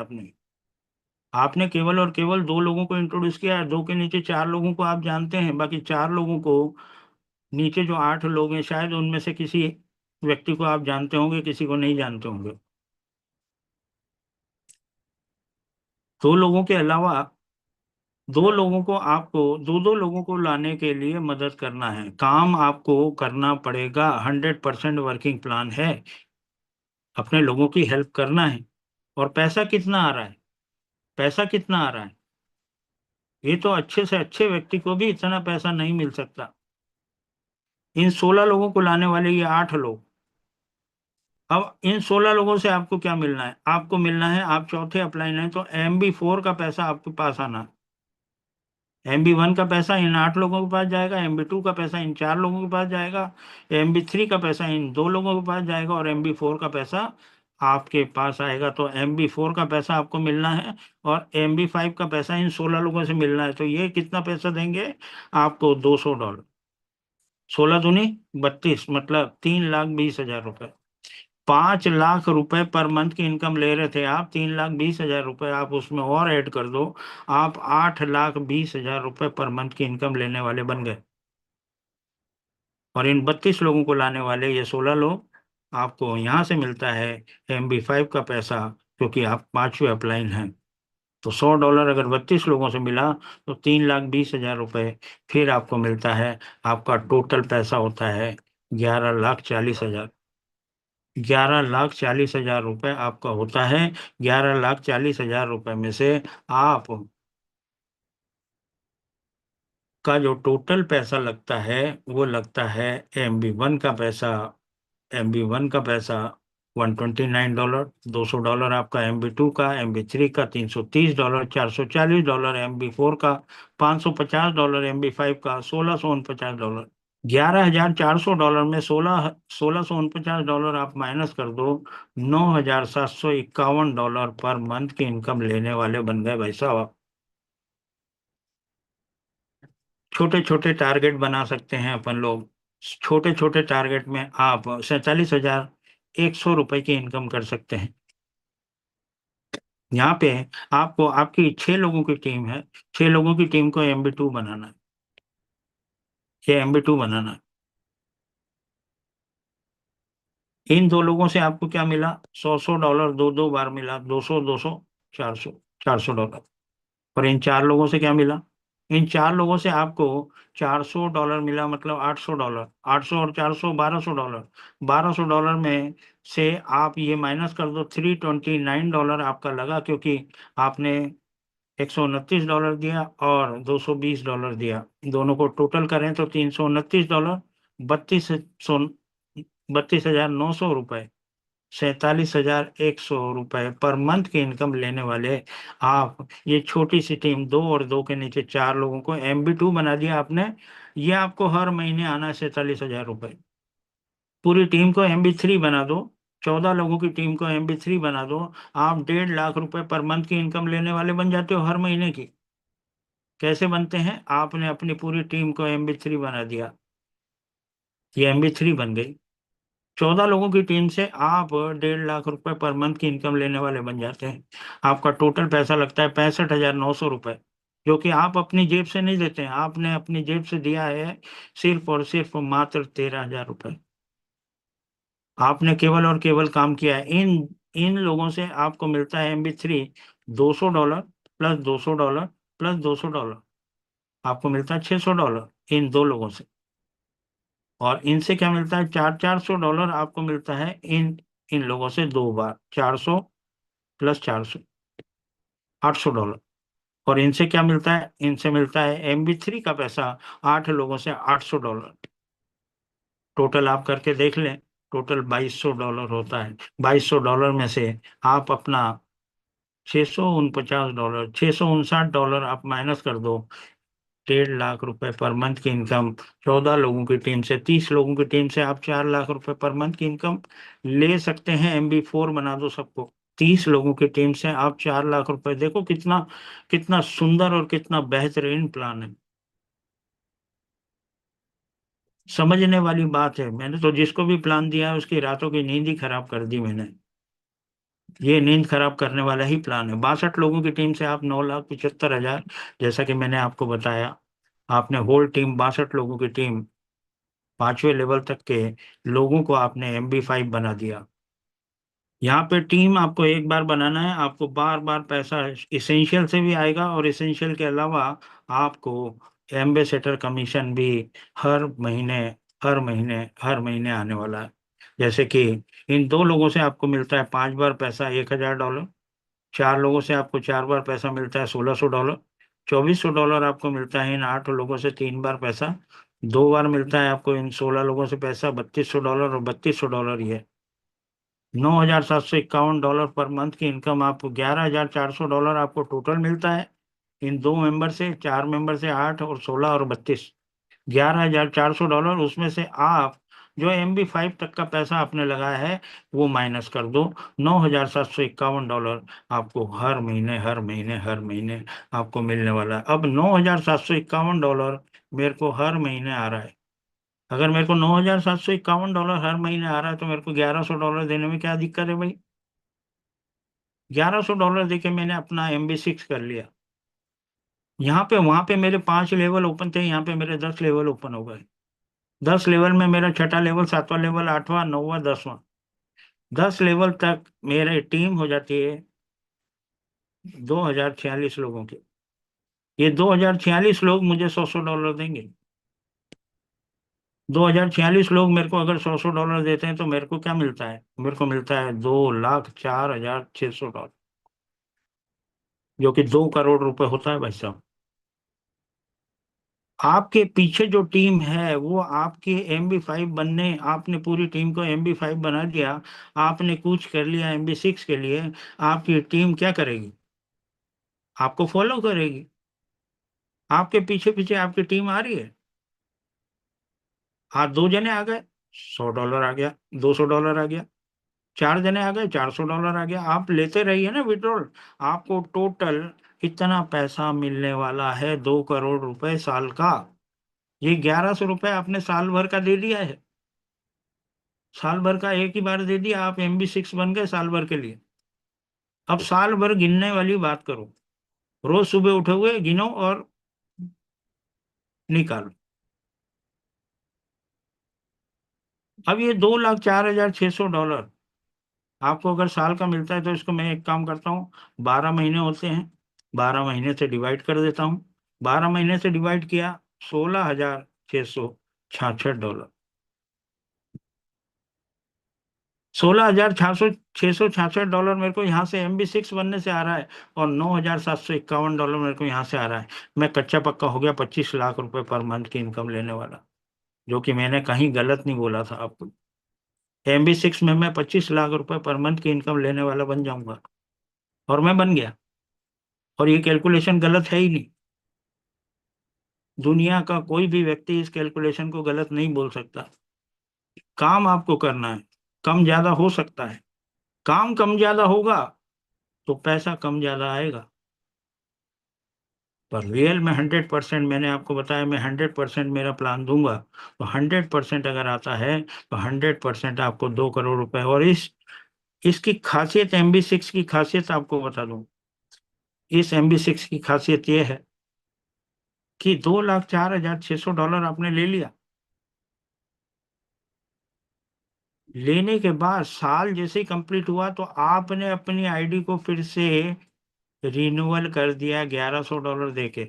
आपने केवल और केवल 2 लोगों को इंट्रोड्यूस किया है। 2 के नीचे 4 लोगों को आप जानते हैं, बाकी 4 लोगों को, नीचे जो 8 लोग हैं, शायद उनमें से किसी व्यक्ति को आप जानते होंगे, किसी को नहीं जानते होंगे। 2 लोगों के अलावा 2 लोगों को, आपको 2 2 लोगों को लाने के लिए मदद करना है। काम आपको करना पड़ेगा, 100% वर्किंग प्लान है, अपने लोगों की हेल्प करना है। और पैसा कितना आ रहा है? पैसा कितना आ रहा है? ये तो अच्छे से अच्छे व्यक्ति को भी इतना पैसा नहीं मिल सकता। इन 16 लोगों को लाने वाले ये 8 लोग। अब इन 16 लोगों से आपको क्या मिलना है? आपको मिलना है, आप चौथे अप्लाइन है, तो MB4 का पैसा आपके पास आना है। MB1 का पैसा इन 8 लोगों के पास जाएगा, MB2 का पैसा इन 4 लोगों के पास जाएगा, MB3 का पैसा इन 2 लोगों के पास जाएगा, और MB4 का पैसा आपके पास आएगा। तो MB4 का पैसा आपको मिलना है, और MB5 का पैसा इन 16 लोगों से मिलना है। तो ये कितना पैसा देंगे आपको? $200। 16 दूनी 32, मतलब 3,20,000 रुपये। 5 लाख रुपए पर मंथ की इनकम ले रहे थे आप, 3,20,000 रुपये आप उसमें और ऐड कर दो, आप 8,20,000 रुपये पर मंथ की इनकम लेने वाले बन गए। और इन 32 लोगों को लाने वाले ये 16 लोग, आपको यहाँ से मिलता है MB5 का पैसा, क्योंकि आप 5वें अपलाइन हैं। तो $100 अगर 32 लोगों से मिला तो 3,20,000 रुपये फिर आपको मिलता है। आपका टोटल पैसा होता है 11,40,000। 11,40,000 रुपये आपका होता है। 11,40,000 रुपये में से आप का जो टोटल पैसा लगता है, वो लगता है MB1 का पैसा। MB1 का पैसा $129, $200 आपका MB2 का, MB3 का $330, $440, MB4 का $550, MB5 का $1,649। $11,400 में 1,649 आप माइनस कर दो, $9,751 पर मंथ की इनकम लेने वाले बन गए भाई साहब। छोटे छोटे टारगेट बना सकते हैं अपन लोग। छोटे छोटे टारगेट में आप 47,100 रुपए की इनकम कर सकते हैं। यहाँ पे आपको, आपकी 6 लोगों की टीम है, 6 लोगों की टीम को MB2 बनाना है। ये MB2 बनाना है। इन दो लोगों से आपको क्या मिला? 100 $100 दो दो बार मिला, 200 400, $400। और इन चार लोगों से क्या मिला? इन चार लोगों से आपको $400 मिला, मतलब $800। 800 और 400, $1200। $1200 में से आप ये माइनस कर दो, $329 आपका लगा, क्योंकि आपने $129 दिया और $220 दिया। दोनों को टोटल करें तो $329, 32,900 रुपए, $47,100 पर मंथ की इनकम लेने वाले आप, ये छोटी सी टीम, दो और दो के नीचे चार लोगों को MB2 बना दिया आपने। ये आपको हर महीने आना है $47,000। पूरी टीम को MB3 बना दो, 14 लोगों की टीम को MB3 बना दो, आप 1.5 लाख पर मंथ की इनकम लेने वाले बन जाते हो हर महीने की। कैसे बनते हैं? आपने अपनी पूरी टीम को MB3 बना दिया, ये MB3 बन गई। 14 लोगों की टीम से आप 1.5 लाख पर मंथ की इनकम लेने वाले बन जाते हैं। आपका टोटल पैसा लगता है $65,900, जो कि आप अपनी जेब से नहीं देते हैं, आपने अपनी जेब से दिया है सिर्फ और सिर्फ मात्र $13,000। आपने केवल और केवल काम किया है। इन इन लोगों से आपको मिलता है MB3, $200 प्लस $200 प्लस $200, आपको मिलता है $600 इन दो लोगों से। और इनसे क्या मिलता है? $400 आपको मिलता है इन लोगों से दो बार, 400 प्लस 400, $800। और इनसे क्या मिलता है? इनसे मिलता है MB3 का पैसा, 8 लोगों से $800। टोटल आप करके देख लें, टोटल $2,200 होता है। $2,200 में से आप अपना $649, $659 आप माइनस कर दो। 1.5 लाख पर मंथ की इनकम, 14 लोगों की टीम से, 30 लोगों की टीम से आप $4 लाख पर मंथ की इनकम ले सकते हैं। MB4 बना दो सबको। 30 लोगों की टीम से आप $4 लाख। देखो कितना कितना सुंदर और कितना बेहतरीन प्लान है। समझने वाली बात है। मैंने तो जिसको भी प्लान दिया है उसकी रातों की नींद ही खराब कर दी मैंने। ये नींद खराब करने वाला ही प्लान है। 62 लोगों की टीम से आप 9,75,000, जैसा कि मैंने आपको बताया। आपने होल टीम, 62 लोगों की टीम, 5वें लेवल तक के लोगों को आपने MB5 बना दिया। यहाँ पे टीम आपको एक बार बनाना है, आपको बार बार पैसा इसेंशियल से भी आएगा, और इसेंशियल के अलावा आपको एम्बेसडर कमीशन भी हर महीने हर महीने आने वाला है। जैसे कि इन दो लोगों से आपको मिलता है 5 बार पैसा, $1,000। चार लोगों से आपको 4 बार पैसा मिलता है, $1,600। $2,400 आपको मिलता है इन 8 लोगों से 3 बार पैसा। 2 बार मिलता है आपको इन 16 लोगों से पैसा, $3,200। और $3,200 ये $9,751 पर मंथ की इनकम, आपको $11,400 आपको टोटल मिलता है इन दो मेंबर से। चार मेंबर से 8 और 16 और 32, $11,400। उसमें से आप जो MB5 तक का पैसा आपने लगाया है वो माइनस कर दो। $9,751 आपको हर महीने आपको मिलने वाला है। अब $9,751 मेरे को हर महीने आ रहा है। अगर मेरे को $9,751 हर महीने आ रहा है तो मेरे को $1,100 देने में क्या दिक्कत है भाई? $1,100 देके मैंने अपना MB6 कर लिया। यहाँ पे वहां पे मेरे 5 लेवल ओपन थे, यहाँ पे मेरे 10 लेवल ओपन हो गए। 10 लेवल में मेरा छठा लेवल, सातवां लेवल, आठवां, नौवां, 10वां, 10 लेवल तक मेरी टीम हो जाती है 2,046 लोगों की। ये 2,046 लोग मुझे $100 देंगे। 2,046 लोग मेरे को अगर $100 देते हैं तो मेरे को क्या मिलता है? मेरे को मिलता है $2,04,600, जो कि 2 करोड़ होता है भाई साहब। आपके पीछे जो टीम है वो आपके MB5 बनने, आपने पूरी टीम को MB5 बना दिया, आपने कुछ कर लिया MB6 के लिए, आपकी टीम क्या करेगी? आपको फॉलो करेगी। आपके पीछे पीछे आपकी टीम आ रही है। आज 2 जने आ गए, $100 आ गया, $200 आ गया। 4 जने आ गए, $400 आ गया। आप लेते रहिए ना विड्रॉल। आपको टोटल इतना पैसा मिलने वाला है, 2 करोड़ साल का। ये $1,100 आपने साल भर का दे दिया है। साल भर का एक ही बार दे दिया, आप MB6 बन गए साल भर के लिए। अब साल भर गिनने वाली बात करो। रोज सुबह उठे हुए गिनो और निकालो। अब ये 2,04,600 डॉलर आपको अगर साल का मिलता है, तो इसको मैं एक काम करता हूँ, 12 महीने होते हैं, 12 महीने से डिवाइड कर देता हूँ। 12 महीने से डिवाइड किया, 16,666 डॉलर। 16,666 डॉलर मेरे को यहाँ से MB6 बनने से आ रहा है, और 9,751 डॉलर मेरे को यहाँ से आ रहा है। मैं कच्चा पक्का हो गया 25 लाख रुपए पर मंथ की इनकम लेने वाला, जो कि मैंने कहीं गलत नहीं बोला था आपको। MB6 में मैं 25 लाख रुपए पर मंथ की इनकम लेने वाला बन जाऊंगा, और मैं बन गया। और ये कैलकुलेशन गलत है ही नहीं। दुनिया का कोई भी व्यक्ति इस कैलकुलेशन को गलत नहीं बोल सकता। काम आपको करना है, कम ज्यादा हो सकता है, काम कम ज्यादा होगा तो पैसा कम ज्यादा आएगा, पर रियल में 100%, मैंने आपको बताया, मैं 100% मेरा प्लान दूंगा, तो 100% अगर आता है तो 100% आपको 2 करोड़ रुपए। और इसकी खासियत, MB6 की खासियत आपको बता दूं। इस MB6 की खासियत ये है कि 2,04,600 डॉलर आपने ले लिया। लेने के बाद साल जैसे ही कंप्लीट हुआ, तो आपने अपनी आईडी को फिर से रिन्यूअल कर दिया 1,100 डॉलर देके।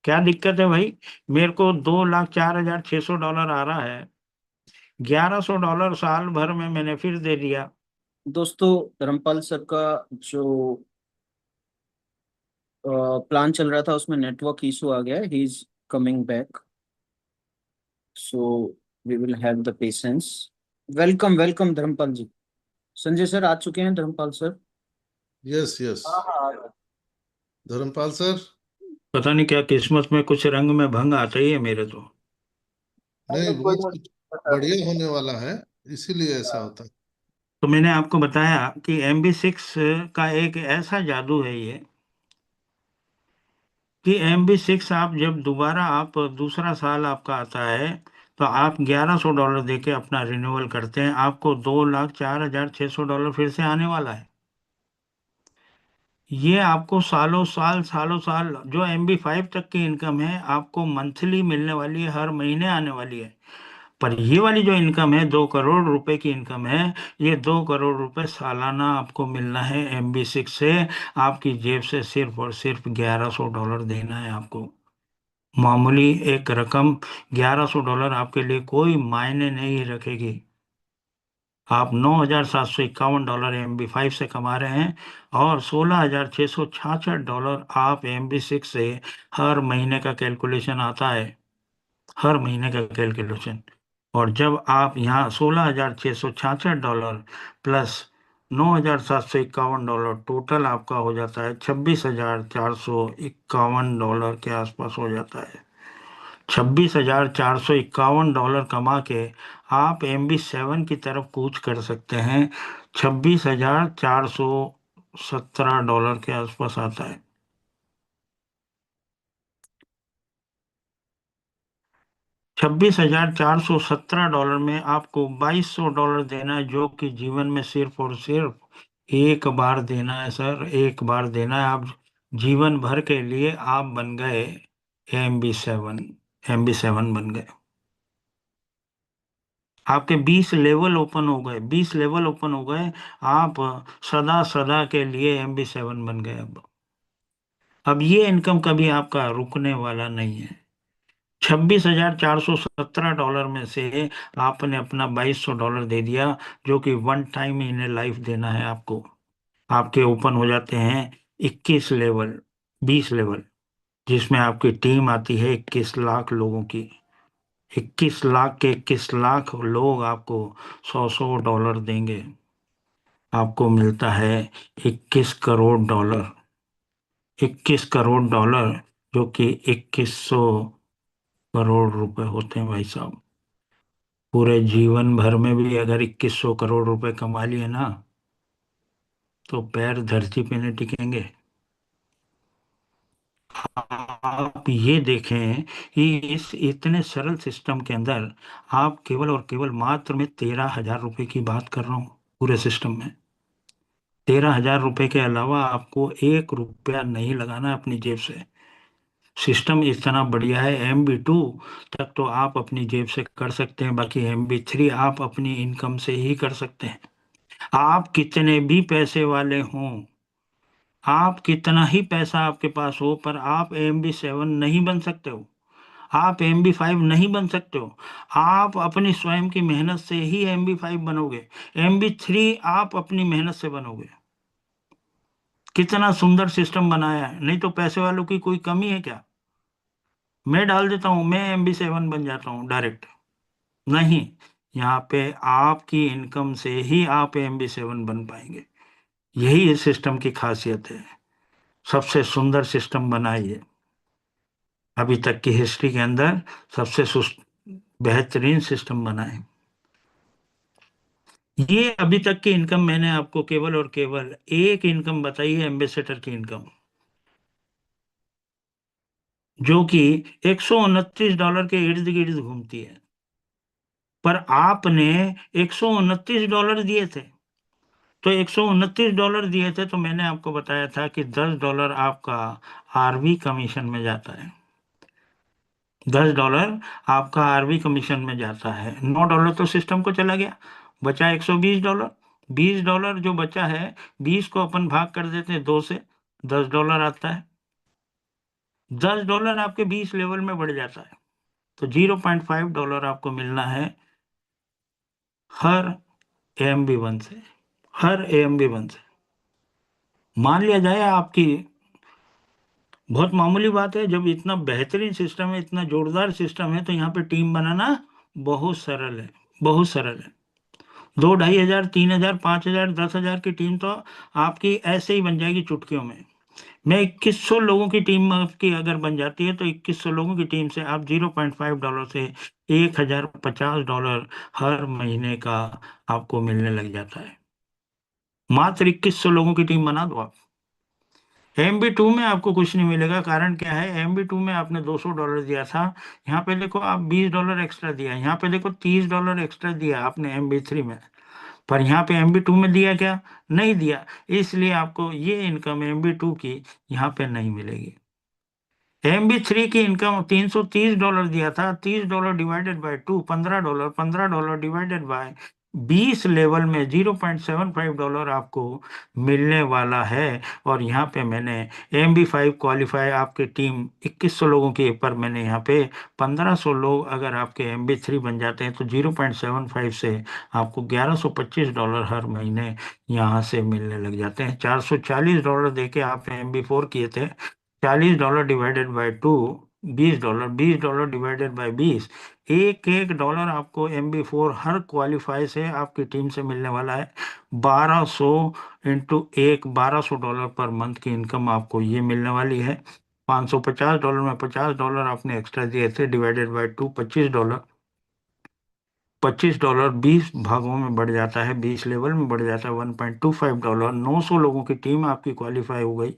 क्या दिक्कत है भाई? मेरे को 2,04,600 डॉलर आ रहा है, 1,100 डॉलर साल भर में मैंने फिर दे दिया। दोस्तों, धर्मपाल सर का जो प्लान चल रहा था उसमें नेटवर्क इशू आ गया। He is coming back, so we will have the patience. Welcome welcome Dharmpal ji. Sanjay sir आ चुके हैं, धर्मपाल सर। Yes yes. हाँ हाँ आ गया। धर्मपाल सर। पता नहीं क्या किस्मत में कुछ रंग में भंग आता ही है मेरे तो। नहीं, नहीं, कोई बहुत कुछ नहीं सर। बढ़िया होने वाला है, इसीलिए ऐसा होता है। तो मैंने आपको बताया कि MB6 का एक ऐसा जादू है ये, कि MB6 आप जब दोबारा, आप दूसरा साल आपका आता है, तो आप 1,100 डॉलर देके अपना रिन्यूअल करते हैं, आपको 2,04,600 डॉलर फिर से आने वाला है। ये आपको सालों साल जो MB5 तक की इनकम है, आपको मंथली मिलने वाली है, हर महीने आने वाली है। पर ये वाली जो इनकम है, 2 करोड़ रुपए की इनकम है, ये 2 करोड़ रुपए सालाना आपको मिलना है MB6 से। आपकी जेब से सिर्फ और सिर्फ 1,100 डॉलर देना है आपको। मामूली एक रकम, 1,100 डॉलर आपके लिए कोई मायने नहीं रखेगी। आप 9,751 डॉलर MB5 से कमा रहे हैं, और 16,666 डॉलर आप MB6 से। हर महीने का कैलकुलेशन आता है, हर महीने का कैलकुलेशन। और जब आप यहाँ 16,666 डॉलर प्लस 9,751 डॉलर, टोटल आपका हो जाता है 26,451 डॉलर के आसपास हो जाता है। 26,451 डॉलर कमा के आप MB7 की तरफ कूच कर सकते हैं। 26,417 डॉलर के आसपास आता है। 26,417 डॉलर में आपको 2,200 डॉलर देना है, जो कि जीवन में सिर्फ और सिर्फ एक बार देना है सर, एक बार देना है। आप जीवन भर के लिए आप बन गए MB7, MB7 बन गए। आपके 20 लेवल ओपन हो गए, 20 लेवल ओपन हो गए। आप सदा सदा के लिए MB7 बन गए। अब ये इनकम कभी आपका रुकने वाला नहीं है। 26,417 डॉलर में से आपने अपना 2,200 डॉलर दे दिया, जो कि one time in A life देना है आपको। आपके ओपन हो जाते हैं 21 लेवल, 20 लेवल, जिसमें आपकी टीम आती है 21 लाख लोगों की। 21 लाख के 21 लाख लोग आपको 100-100 डॉलर देंगे। आपको मिलता है 21 करोड़ डॉलर। 21 करोड़ डॉलर, जो कि 2,100 करोड़ रुपए होते हैं भाई साहब। पूरे जीवन भर में भी अगर 2,100 करोड़ रुपए कमा लिए ना, तो पैर धरती पे नहीं टिकेंगे। आप ये देखें कि इस इतने सरल सिस्टम के अंदर, आप केवल और केवल मात्र में 13,000 रुपए की बात कर रहा हूँ पूरे सिस्टम में। 13,000 रुपए के अलावा आपको 1 रुपया नहीं लगाना है अपनी जेब से। सिस्टम इतना बढ़िया है। MB2 तक तो आप अपनी जेब से कर सकते हैं, बाकी MB3 आप अपनी इनकम से ही कर सकते हैं। आप कितने भी पैसे वाले हों, आप कितना ही पैसा आपके पास हो, पर आप MB7 नहीं बन सकते हो, आप MB5 नहीं बन सकते हो। आप अपनी स्वयं की मेहनत से ही MB5 बनोगे, MB3 आप अपनी मेहनत से बनोगे। कितना सुंदर सिस्टम बनाया है, नहीं तो पैसे वालों की कोई कमी है क्या? मैं डाल देता हूं, मैं MB7 बन जाता हूं डायरेक्ट। नहीं, यहाँ पे आपकी इनकम से ही आप MB7 बन पाएंगे। यही इस सिस्टम की खासियत है। सबसे सुंदर सिस्टम बनाई है अभी तक की हिस्ट्री के अंदर, सबसे बेहतरीन सिस्टम बना है। ये अभी तक की इनकम मैंने आपको केवल और केवल एक इनकम बताई है, एम्बेसडर की इनकम, जो कि $129 के इर्द गिर्द घूमती है। पर आपने $129 दिए थे, तो $129 दिए थे, तो मैंने आपको बताया था कि $10 आपका आरवी कमीशन में जाता है। $10 आपका आरवी कमीशन में जाता है। $9 तो सिस्टम को चला गया, बचा $120। $20 जो बचा है, 20 को अपन भाग कर देते हैं 2 से, $10 आता है। $10 आपके 20 लेवल में बढ़ जाता है, तो $0.5 आपको मिलना है हर AMB1 से, हर AMB1 से। मान लिया जाए आपकी, बहुत मामूली बात है, जब इतना बेहतरीन सिस्टम है, इतना जोरदार सिस्टम है, तो यहाँ पे टीम बनाना बहुत सरल है, बहुत सरल है। 2-2,500, 3,000, 5,000, 10,000 की टीम तो आपकी ऐसे ही बन जाएगी चुटकियों में। मैं 2100 लोगों की टीम आपकी अगर बन जाती है, तो 2100 लोगों की टीम से आप $0.5 से $1,050 हर महीने का आपको मिलने लग जाता है। मात्र 2100 लोगों की टीम बना दो आप। MB2 में आपको कुछ नहीं मिलेगा। कारण क्या है, MB2 में आपने $200 दिया था, यहाँ पे देखो आप $20 एक्स्ट्रा दिया, यहाँ पे देखो $30 एक्स्ट्रा दिया आपने MB3 में, पर यहाँ पे MB2 में दिया क्या? नहीं दिया। इसलिए आपको ये इनकम MB2 की यहाँ पे नहीं मिलेगी। MB3 की इनकम $330 दिया था, $30 divided by 2, $15, $15 divided by 20 level में $0.75 आपको मिलने वाला है। और यहाँ पे मैंने MB5 क्वालिफाई आपकी टीम 2100 लोगों की, पर मैंने यहाँ पे 1500 लोग अगर आपके MB3 बन जाते हैं, तो 0.75 से आपको $1125 हर महीने यहाँ से मिलने लग जाते हैं। $440 दे के आपने MB4 किए थे, $40 डिवाइडेड बाय 2, $20, $20 डिवाइडेड बाय 20, एक एक डॉलर आपको MB4 हर क्वालिफाई से आपकी टीम से मिलने वाला है। 1200 इंटू एक, $1200 पर मंथ की इनकम आपको ये मिलने वाली है। $550 में $50 आपने एक्स्ट्रा दिए थे, डिवाइडेड बाय 2, $25, $25 20 भागों में बढ़ जाता है, 20 लेवल में बढ़ जाता है $1.25। 900 लोगों की टीम आपकी क्वालिफाई हो गई।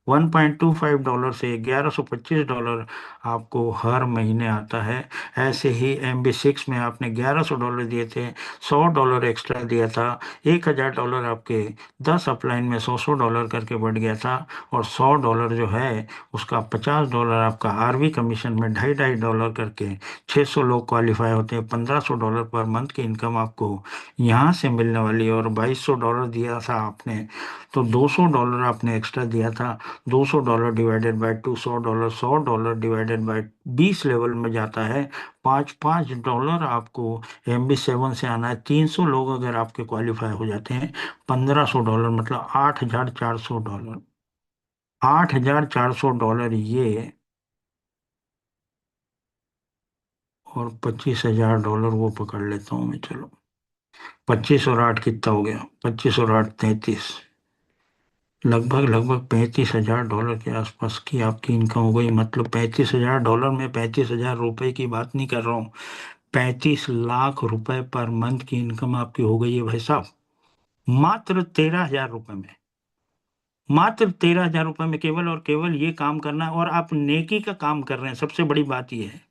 $1.25 से $1125 आपको हर महीने आता है। ऐसे ही MB6 में आपने $1100 दिए थे, $100 एक्स्ट्रा दिया था, $1,000 आपके 10 अपलाइन में $100 करके बढ़ गया था। और $100 जो है उसका $50 आपका आरवी कमीशन में, $2.5 करके 600 लोग क्वालिफाई होते हैं। $1,500 पर मंथ की इनकम आपको यहाँ से मिलने वाली है। और $2,200 दिया था आपने, तो $200 आपने एक्स्ट्रा दिया था। $200 divided by 2, $100, $100 divided by 20 level में जाता है। $5-5 आपको MB7 से आना है। 300 लोग अगर आपके क्वालिफाई हो जाते हैं, $1,500 मतलब $8,400। $8,400 ये, और $25,000 वो पकड़ लेता हूँ मैं, चलो। 25 और 8 कितना हो गया? 25 और 8 33, लगभग लगभग $35,000 के आसपास की आपकी इनकम हो गई। मतलब $35,000 में, ₹35,000 की बात नहीं कर रहा हूँ, 35 लाख रुपए पर मंथ की इनकम आपकी हो गई है भाई साहब, मात्र ₹13,000 में। मात्र ₹13,000 में केवल और केवल ये काम करना है, और आप नेकी का काम कर रहे हैं। सबसे बड़ी बात ये है,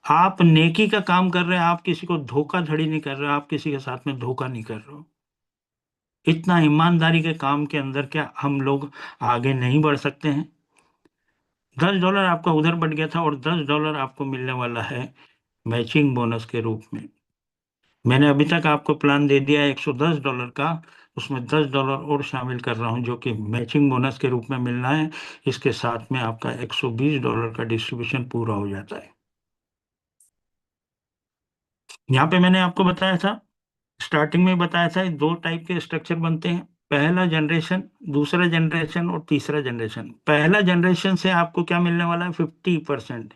आप नेकी का काम कर रहे हैं, आप किसी को धोखाधड़ी नहीं कर रहे हो, आप किसी के साथ में धोखा नहीं कर रहे हो। इतना ईमानदारी के काम के अंदर क्या हम लोग आगे नहीं बढ़ सकते हैं? $10 आपका उधर बढ़ गया था और $10 आपको मिलने वाला है मैचिंग बोनस के रूप में। मैंने अभी तक आपको प्लान दे दिया है $110 का, उसमें $10 और शामिल कर रहा हूं जो कि मैचिंग बोनस के रूप में मिलना है। इसके साथ में आपका $120 का डिस्ट्रीब्यूशन पूरा हो जाता है। यहाँ पे मैंने आपको बताया था, स्टार्टिंग में बताया था, दो टाइप के स्ट्रक्चर बनते हैं, पहला जनरेशन, दूसरा जनरेशन और तीसरा जनरेशन। पहला जनरेशन से आपको क्या मिलने वाला है? 50%।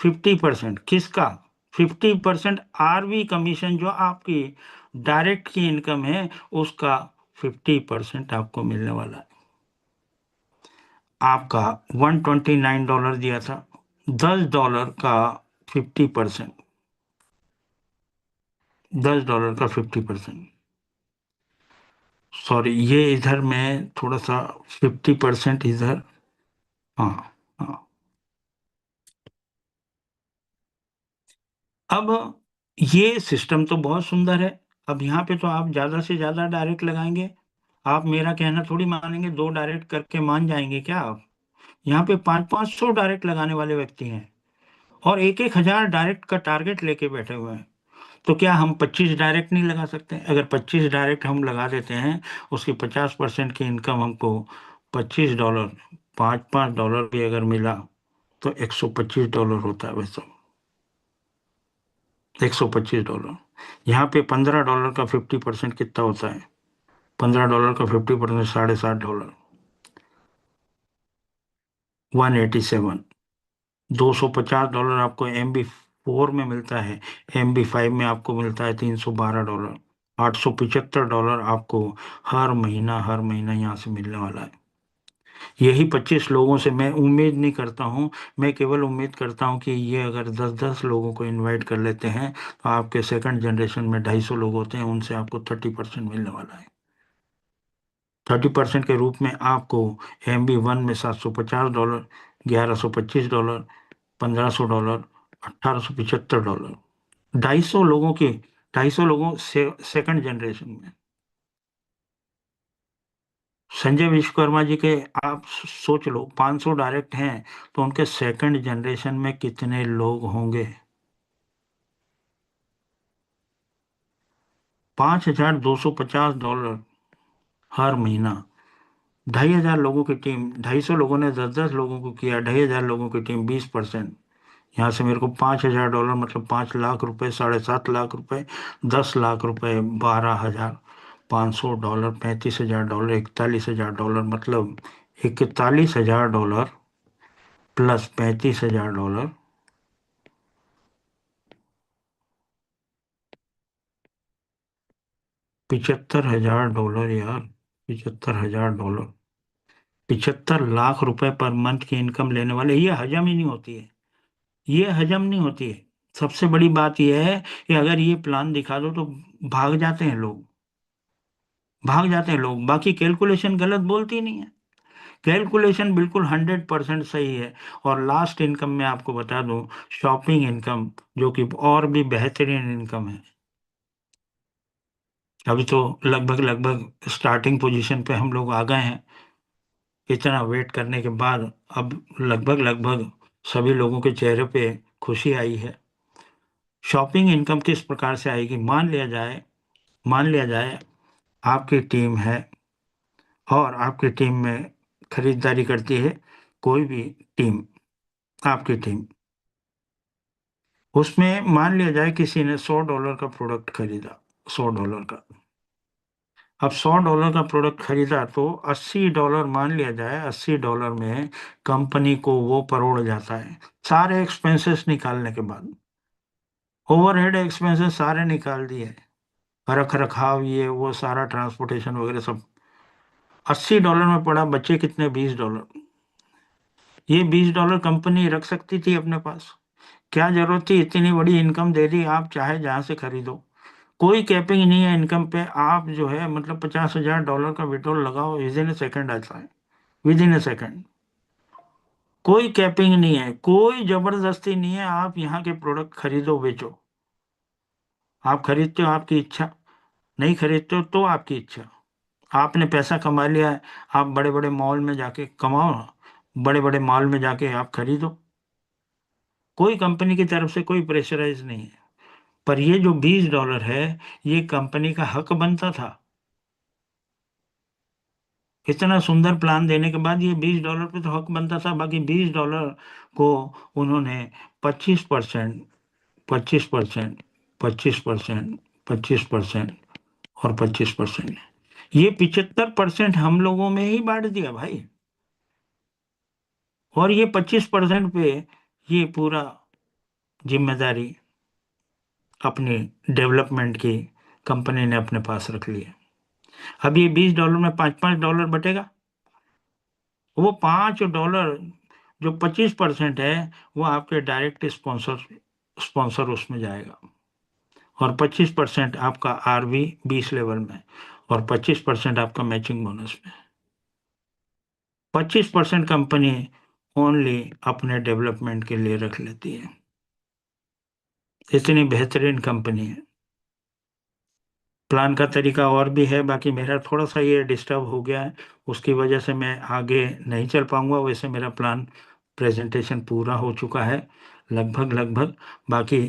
50% किसका? 50% आरवी कमीशन, जो आपकी डायरेक्ट की इनकम है उसका 50% आपको मिलने वाला है। आपका $129 दिया था, $10 का 50%, $10 का 50%। सॉरी, ये इधर मैं थोड़ा सा 50% इधर, हाँ हाँ। अब ये सिस्टम तो बहुत सुंदर है। अब यहाँ पे तो आप ज्यादा से ज्यादा डायरेक्ट लगाएंगे, आप मेरा कहना थोड़ी मानेंगे, 2 डायरेक्ट करके मान जाएंगे क्या आप? यहाँ पे 500 डायरेक्ट लगाने वाले व्यक्ति हैं और 1,000 डायरेक्ट का टारगेट लेके बैठे हुए हैं। तो क्या हम 25 डायरेक्ट नहीं लगा सकते? अगर 25 डायरेक्ट हम लगा देते हैं, उसकी 50% की इनकम हमको $25, $5 भी अगर मिला तो $125 होता है वैसे, $125। यहाँ पे $15 का 50% कितना होता है? $15 का 50% $60 $187। $250 आपको MB4 में मिलता है, MB5 में आपको मिलता है $312। $875 आपको हर महीना यहाँ से मिलने वाला है। यही 25 लोगों से मैं उम्मीद नहीं करता हूँ, मैं केवल उम्मीद करता हूँ कि ये अगर 10-10 लोगों को इनवाइट कर लेते हैं तो आपके सेकंड जनरेशन में 250 लोग होते हैं, उनसे आपको 30% मिलने वाला है। 30% के रूप में आपको MB1 में $750, $1,125, $1,500, $1,875, 250 लोगों की, 250 लोगों से सेकंड जनरेशन में। संजय विश्वकर्मा जी के आप सोच लो, 500 डायरेक्ट हैं तो उनके सेकंड जनरेशन में कितने लोग होंगे? $5,250 हर महीना। 2,500 लोगों की टीम, 250 लोगों ने 10-10 लोगों को किया, 2,500 लोगों की टीम 20%। यहाँ से मेरे को $5,000 मतलब 5 लाख रुपए, 7.5 लाख रुपए, 10 लाख रुपए, $12,500, $35,000, $41,000, मतलब $41,000 प्लस $35,000, $75,000 यार, $75,000, 75 लाख रुपए पर मंथ की इनकम लेने वाले, ये हजम ही नहीं होती है, ये हजम नहीं होती है। सबसे बड़ी बात यह है कि अगर ये प्लान दिखा दो तो भाग जाते हैं लोग, भाग जाते हैं लोग। बाकी कैलकुलेशन गलत बोलती नहीं है, कैलकुलेशन बिल्कुल 100% सही है। और लास्ट इनकम में आपको बता दूं, शॉपिंग इनकम, जो कि और भी बेहतरीन इनकम है। अभी तो लगभग लगभग स्टार्टिंग पोजीशन पे हम लोग आ गए हैं। इतना वेट करने के बाद अब लगभग लगभग सभी लोगों के चेहरे पे खुशी आई है। शॉपिंग इनकम किस प्रकार से आएगी? मान लिया जाए आपकी टीम है और आपकी टीम में खरीदारी करती है कोई भी टीम, आपकी टीम, उसमें मान लिया जाए किसी ने $100 का प्रोडक्ट खरीदा, $100 का। अब $100 का प्रोडक्ट खरीदा तो $80, मान लिया जाए $80 में कंपनी को वो परोड़ जाता है, सारे एक्सपेंसेस निकालने के बाद, ओवरहेड एक्सपेंसेस सारे निकाल दिए, रख रखाव ये वो सारा ट्रांसपोर्टेशन वगैरह सब, $80 में पड़ा, बचे कितने? $20। ये $20 कंपनी रख सकती थी अपने पास, क्या जरूरत थी? इतनी बड़ी इनकम दे दी, आप चाहे जहां से खरीदो, कोई कैपिंग नहीं है इनकम पे। आप जो है मतलब $50,000 का विड्रॉल लगाओ, विद इन ए सेकेंड आता है, विद इन ए सेकेंड। कोई कैपिंग नहीं है, कोई जबरदस्ती नहीं है, आप यहाँ के प्रोडक्ट खरीदो बेचो। आप खरीदते हो आपकी इच्छा, नहीं खरीदते हो तो आपकी इच्छा। आपने पैसा कमा लिया है, आप बड़े बड़े मॉल में जाके कमाओ, बड़े बड़े मॉल में जाके आप खरीदो, कोई कंपनी की तरफ से कोई प्रेशराइज नहीं है। पर ये जो $20 है, ये कंपनी का हक बनता था। इतना सुंदर प्लान देने के बाद ये $20 पे तो हक बनता था, बाकी $20 को उन्होंने 25%, 25%, 25%, 25% और 25%, ये 75% हम लोगों में ही बांट दिया भाई। और ये 25% पे ये पूरा जिम्मेदारी अपनी डेवलपमेंट की कंपनी ने अपने पास रख ली है। अब ये $20 में $5-5 बटेगा। वो $5 जो 25% है, वो आपके डायरेक्ट स्पॉन्सर स्पॉन्सर उसमें जाएगा। और 25% आपका RV 20 लेवल में, और 25% आपका मैचिंग बोनस में। 25% कंपनी ओनली अपने डेवलपमेंट के लिए रख लेती है। इतनी बेहतरीन कंपनी है। प्लान का तरीका और भी है, बाकी मेरा थोड़ा सा ये डिस्टर्ब हो गया है, उसकी वजह से मैं आगे नहीं चल पाऊंगा। वैसे मेरा प्लान प्रेजेंटेशन पूरा हो चुका है लगभग लगभग। बाकी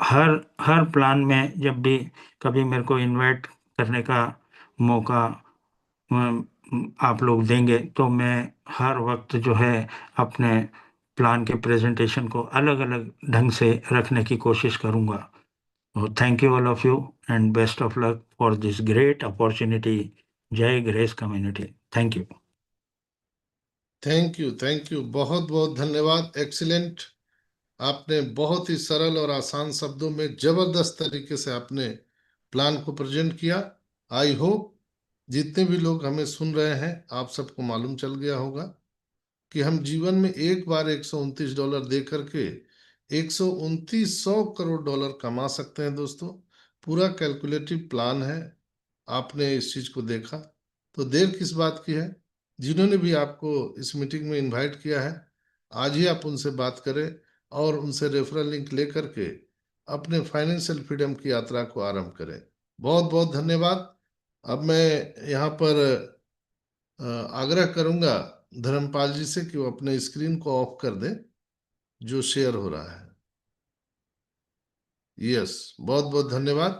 हर हर प्लान में जब भी कभी मेरे को इनवाइट करने का मौका आप लोग देंगे, तो मैं हर वक्त जो है अपने प्लान के प्रेजेंटेशन को अलग अलग ढंग से रखने की कोशिश करूंगा। Oh, thank you all of you and best of luck for this great opportunity. Jai Grace Community. Thank you. Thank you, बहुत बहुत धन्यवाद। एक्सीलेंट। आपने बहुत ही सरल और आसान शब्दों में जबरदस्त तरीके से आपने प्लान को प्रेजेंट किया। आई होप जितने भी लोग हमें सुन रहे हैं, आप सबको मालूम चल गया होगा कि हम जीवन में एक बार $129 दे करके 129 करोड़ कमा सकते हैं दोस्तों। पूरा कैलकुलेटिव प्लान है। आपने इस चीज को देखा तो देर किस बात की है। जिन्होंने भी आपको इस मीटिंग में इनवाइट किया है, आज ही आप उनसे बात करें और उनसे रेफरल लिंक लेकर के अपने फाइनेंशियल फ्रीडम की यात्रा को आरंभ करें। बहुत बहुत धन्यवाद। अब मैं यहाँ पर आग्रह करूंगा धर्मपाल जी से कि वो अपने स्क्रीन को ऑफ कर दें जो शेयर हो रहा है। यस, बहुत बहुत धन्यवाद।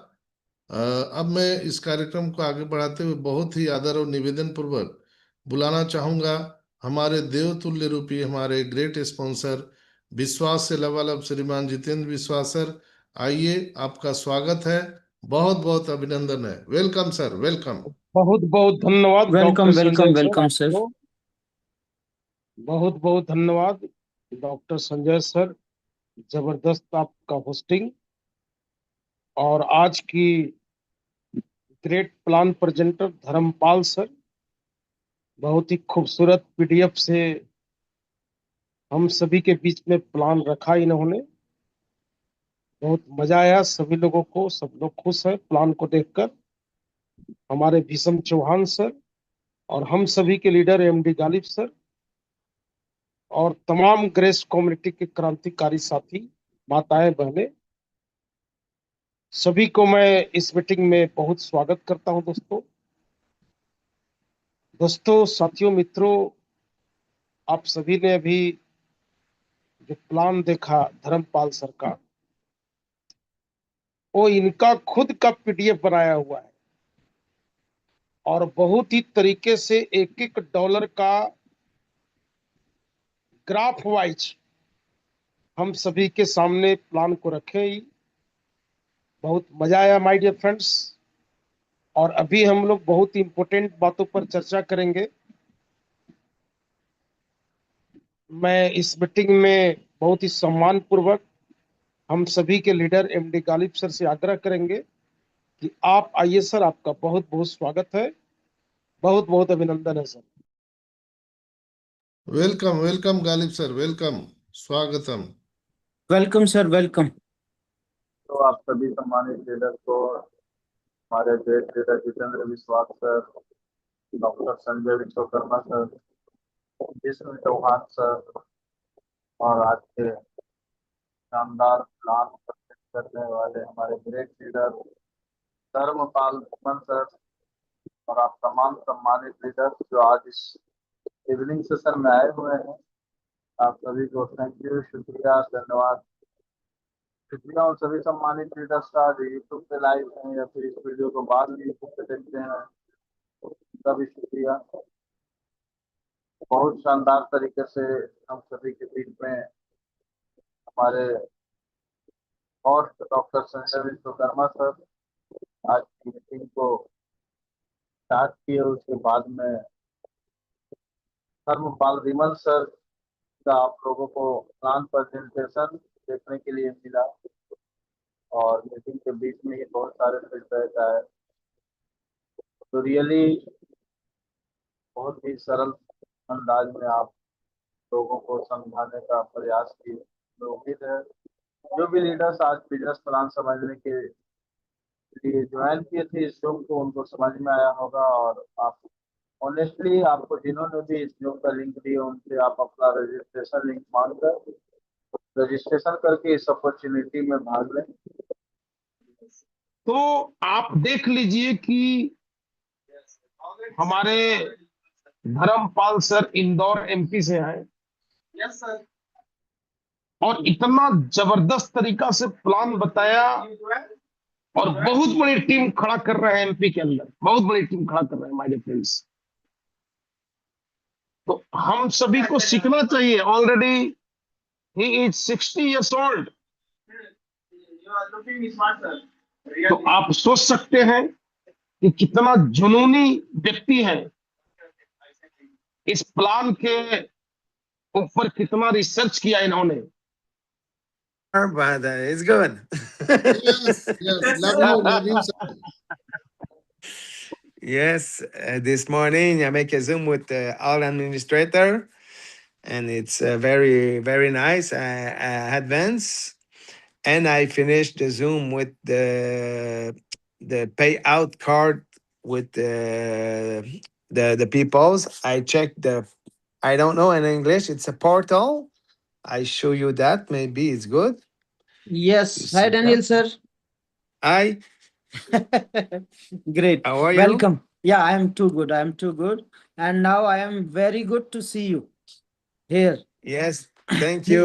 अब मैं इस कार्यक्रम को आगे बढ़ाते हुए बहुत ही आदर और निवेदन पूर्वक बुलाना चाहूंगा हमारे देवतुल्य रूपी, हमारे ग्रेट स्पॉन्सर, विश्वास से लबालब श्रीमान जितेंद्र विश्वास सर। आइए, आपका स्वागत है, बहुत बहुत अभिनंदन है। Welcome sir, welcome. बहुत बहुत धन्यवाद welcome doctor Sanjay welcome sir welcome sir. आपको। बहुत बहुत धन्यवाद डॉक्टर संजय सर। जबरदस्त आपका होस्टिंग। और आज की great plan presenter Dharampal sir, बहुत ही खूबसूरत PDF से हम सभी के बीच में प्लान रखा इन्होंने। बहुत मजा आया सभी लोगों को, सब लोग खुश हैं प्लान को देखकर। हमारे भीषम चौहान सर और हम सभी के लीडर MD गालिब सर और तमाम ग्रेस कम्युनिटी के क्रांतिकारी साथी, माताएं, बहनें, सभी को मैं इस मीटिंग में बहुत स्वागत करता हूं। दोस्तों, साथियों, मित्रों, आप सभी ने अभी जो प्लान देखा धर्मपाल सर का, वो इनका खुद का PDF बनाया हुआ है और बहुत ही तरीके से एक एक डॉलर का ग्राफ वाइज हम सभी के सामने प्लान को रखे ही। बहुत मजा आया माय डियर फ्रेंड्स। और अभी हम लोग बहुत ही इंपॉर्टेंट बातों पर चर्चा करेंगे। मैं इस मीटिंग में बहुत ही सम्मान पूर्वक हम सभी के लीडर MD गालिब सर से आग्रह करेंगे कि आप आइए सर, आपका बहुत बहुत स्वागत है, बहुत बहुत अभिनंदन है sir. Welcome welcome Ghalib sir, welcome, स्वागतम। Welcome sir, welcome. तो आप सभी सम्मानित लीडर को, हमारे great leader Jitendra Vishwas sir, doctor Sanjay Vishwakarma sir, Vishnu Chauhan sir, और आज के शानदार प्लान करने वाले हमारे great leader Dharampal Dhiman sir, और आप तमाम सम्मानित लीडर जो आज इस इवनिंग सेशन में आए हुए हैं। आप सभी को थैंक यू, शुक्रिया, धन्यवाद। शुक्रिया उन सभी सम्मानित लीडर्स का जो यूट्यूब पे लाइव हैं या फिर इस वीडियो को बाद में यूट्यूब पे देखते हैं, उनका भी शुक्रिया। बहुत शानदार तरीके से हम सभी के बीच में हमारे और डॉक्टर संजय विश्वकर्मा सर आज की मीटिंग को स्टार्ट किए। उसके बाद में धर्मपाल विमल सर का आप लोगों को प्लान प्रेजेंटेशन देखने के लिए मिला और मीटिंग के बीच में ही बहुत सारे फीडबैक आए। तो रियली बहुत ही सरल अंदाज में आप लोगों को समझाने का प्रयास किए। तो उम्मीद है जो भी लीडर्स आज बिजनेस प्लान समझने के लिए ज्वाइन किए थे इस जूम को, उनको समझ में आया होगा। और आप ऑनेस्टली आपको जिन्होंने भी इस जूम का लिंक दिया उनसे आप अपना रजिस्ट्रेशन लिंक मांगकर रजिस्ट्रेशन करके इस अपॉर्चुनिटी में भाग लें। तो आप देख लीजिए कि हमारे धर्मपाल सर इंदौर एमपी से हैं। Yes sir. और इतना जबरदस्त तरीका से प्लान बताया और बहुत बड़ी टीम खड़ा कर रहे हैं एमपी के अंदर, बहुत बड़ी टीम खड़ा कर रहे हैं माय फ्रेंड्स। तो हम सभी को सीखना चाहिए। Already he is 60 years old। तो आप सोच सकते हैं कि कितना जुनूनी व्यक्ति है, इस प्लान के ऊपर कितना रिसर्च किया इन्होंने। But it's good. Yes, yes. Love you, sir. Yes, this morning I make a Zoom with our administrator, and it's very, very nice. I advance, and I finished the Zoom with the payout card with the peoples. I checked the, I don't know in English. It's a portal. I show you that. Maybe it's good. You Yes. see Hi, Daniel, that? sir. Hi. Great. How are you? Welcome. Yeah, I am too good. I am too good. And now I am very good to see you here. Yes. Thank you.